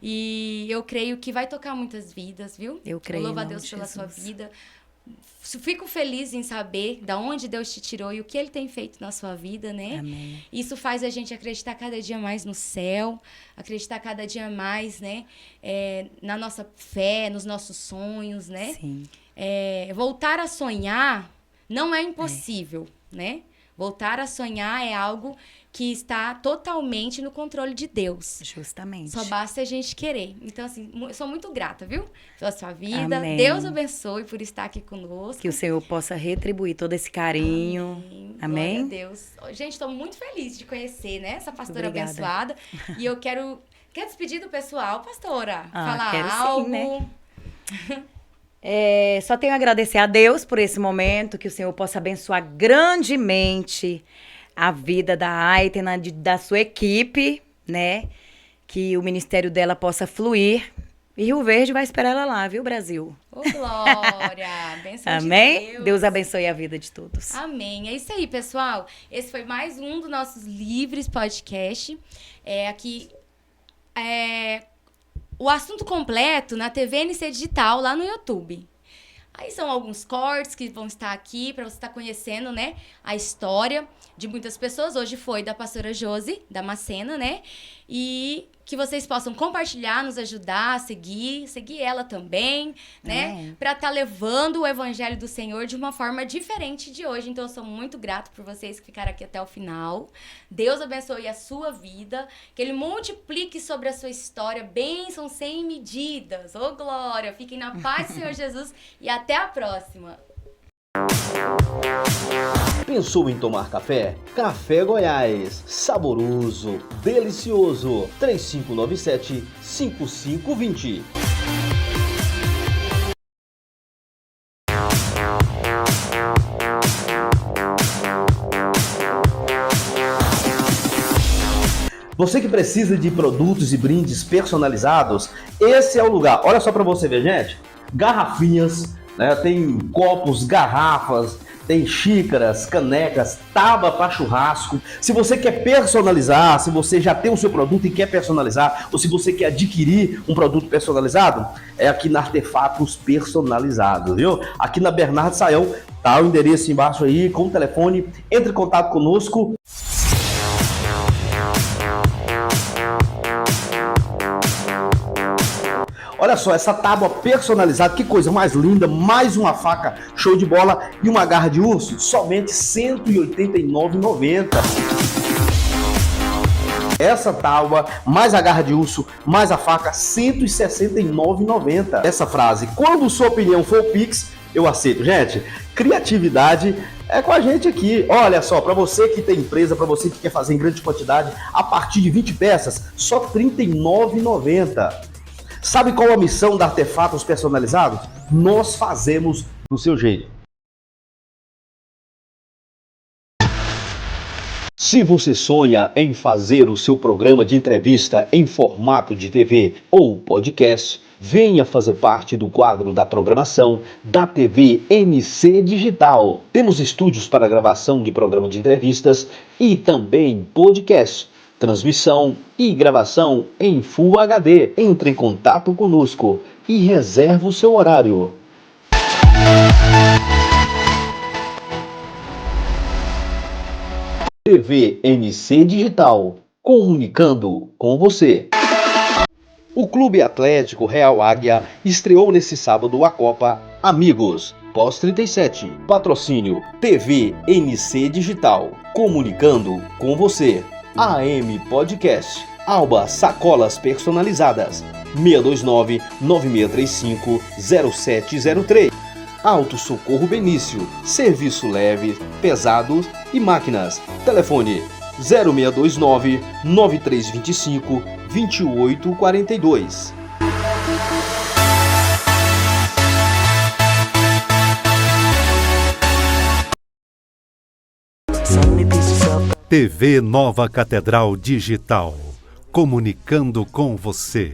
E eu creio que vai tocar muitas vidas, viu? Eu creio. Louvo a Deus pela sua vida. Fico feliz em saber de onde Deus te tirou e o que Ele tem feito na sua vida, né? Amém. Isso faz a gente acreditar cada dia mais no céu, acreditar cada dia mais, né? Na nossa fé, nos nossos sonhos, né? Sim. Voltar a sonhar não é impossível, né? Voltar a sonhar é algo que está totalmente no controle de Deus. Justamente. Só basta a gente querer. Então, assim, eu sou muito grata, viu? Pela sua vida. Amém. Deus abençoe por estar aqui conosco. Que o Senhor possa retribuir todo esse carinho. Amém. Glória a Deus. Gente, estou muito feliz de conhecer, né? Essa pastora Obrigada. abençoada. E eu quero Quer despedir do pessoal, pastora? Falar quero algo? sim, né? Só tenho a agradecer a Deus por esse momento, que o Senhor possa abençoar grandemente a vida da Aitena, da sua equipe, né? Que o ministério dela possa fluir. E Rio Verde vai esperar ela lá, viu, Brasil? Ô, Glória! Bênção Amém? de Deus. Deus abençoe a vida de todos. Amém. É isso aí, pessoal. Esse foi mais um dos nossos Livres Podcast. O assunto completo na TV NC Digital, lá no YouTube. Aí são alguns cortes que vão estar aqui para você estar conhecendo, né, a história de muitas pessoas. Hoje foi da pastora Josi, da Macena, né? E que vocês possam compartilhar, nos ajudar a seguir ela também, né? Para estar levando o evangelho do Senhor de uma forma diferente de hoje. Então, eu sou muito grato por vocês que ficaram aqui até o final. Deus abençoe a sua vida, que Ele multiplique sobre a sua história bênçãos sem medidas. Ô, glória! Fiquem na paz do Senhor Jesus e até a próxima! Pensou em tomar café? Café Goiás, saboroso, delicioso. 3597-5520. Você que precisa de produtos e brindes personalizados, esse é o lugar. Olha só para você ver, gente. Garrafinhas, né? Tem copos, garrafas, tem xícaras, canecas, tábua para churrasco. Se você quer personalizar, se você já tem o seu produto e quer personalizar, ou se você quer adquirir um produto personalizado, é aqui na Artefatos Personalizados, viu? Aqui na Bernardo Saião, tá o endereço embaixo aí, com o telefone. Entre em contato conosco. Olha só, essa tábua personalizada, que coisa mais linda, mais uma faca show de bola e uma garra de urso, somente R$ 189,90. Essa tábua, mais a garra de urso, mais a faca, R$ 169,90. Essa frase, quando sua opinião for o Pix, eu aceito. Gente, criatividade é com a gente aqui. Olha só, para você que tem empresa, para você que quer fazer em grande quantidade, a partir de 20 peças, só R$ 39,90. Sabe qual a missão da Artefatos Personalizados? Nós fazemos do seu jeito. Se você sonha em fazer o seu programa de entrevista em formato de TV ou podcast, venha fazer parte do quadro da programação da TV NC Digital. Temos estúdios para gravação de programa de entrevistas e também podcast. Transmissão e gravação em Full HD. Entre em contato conosco e reserve o seu horário. TV NC Digital, comunicando com você. O Clube Atlético Real Águia estreou nesse sábado a Copa Amigos Pós-37. Patrocínio TV NC Digital, comunicando com você. AM Podcast, Alba Sacolas Personalizadas, 629-9635-0703. Auto Socorro Benício, serviço leve, pesado e máquinas. Telefone 0629-9325-2842. TV Nova Catedral Digital, comunicando com você.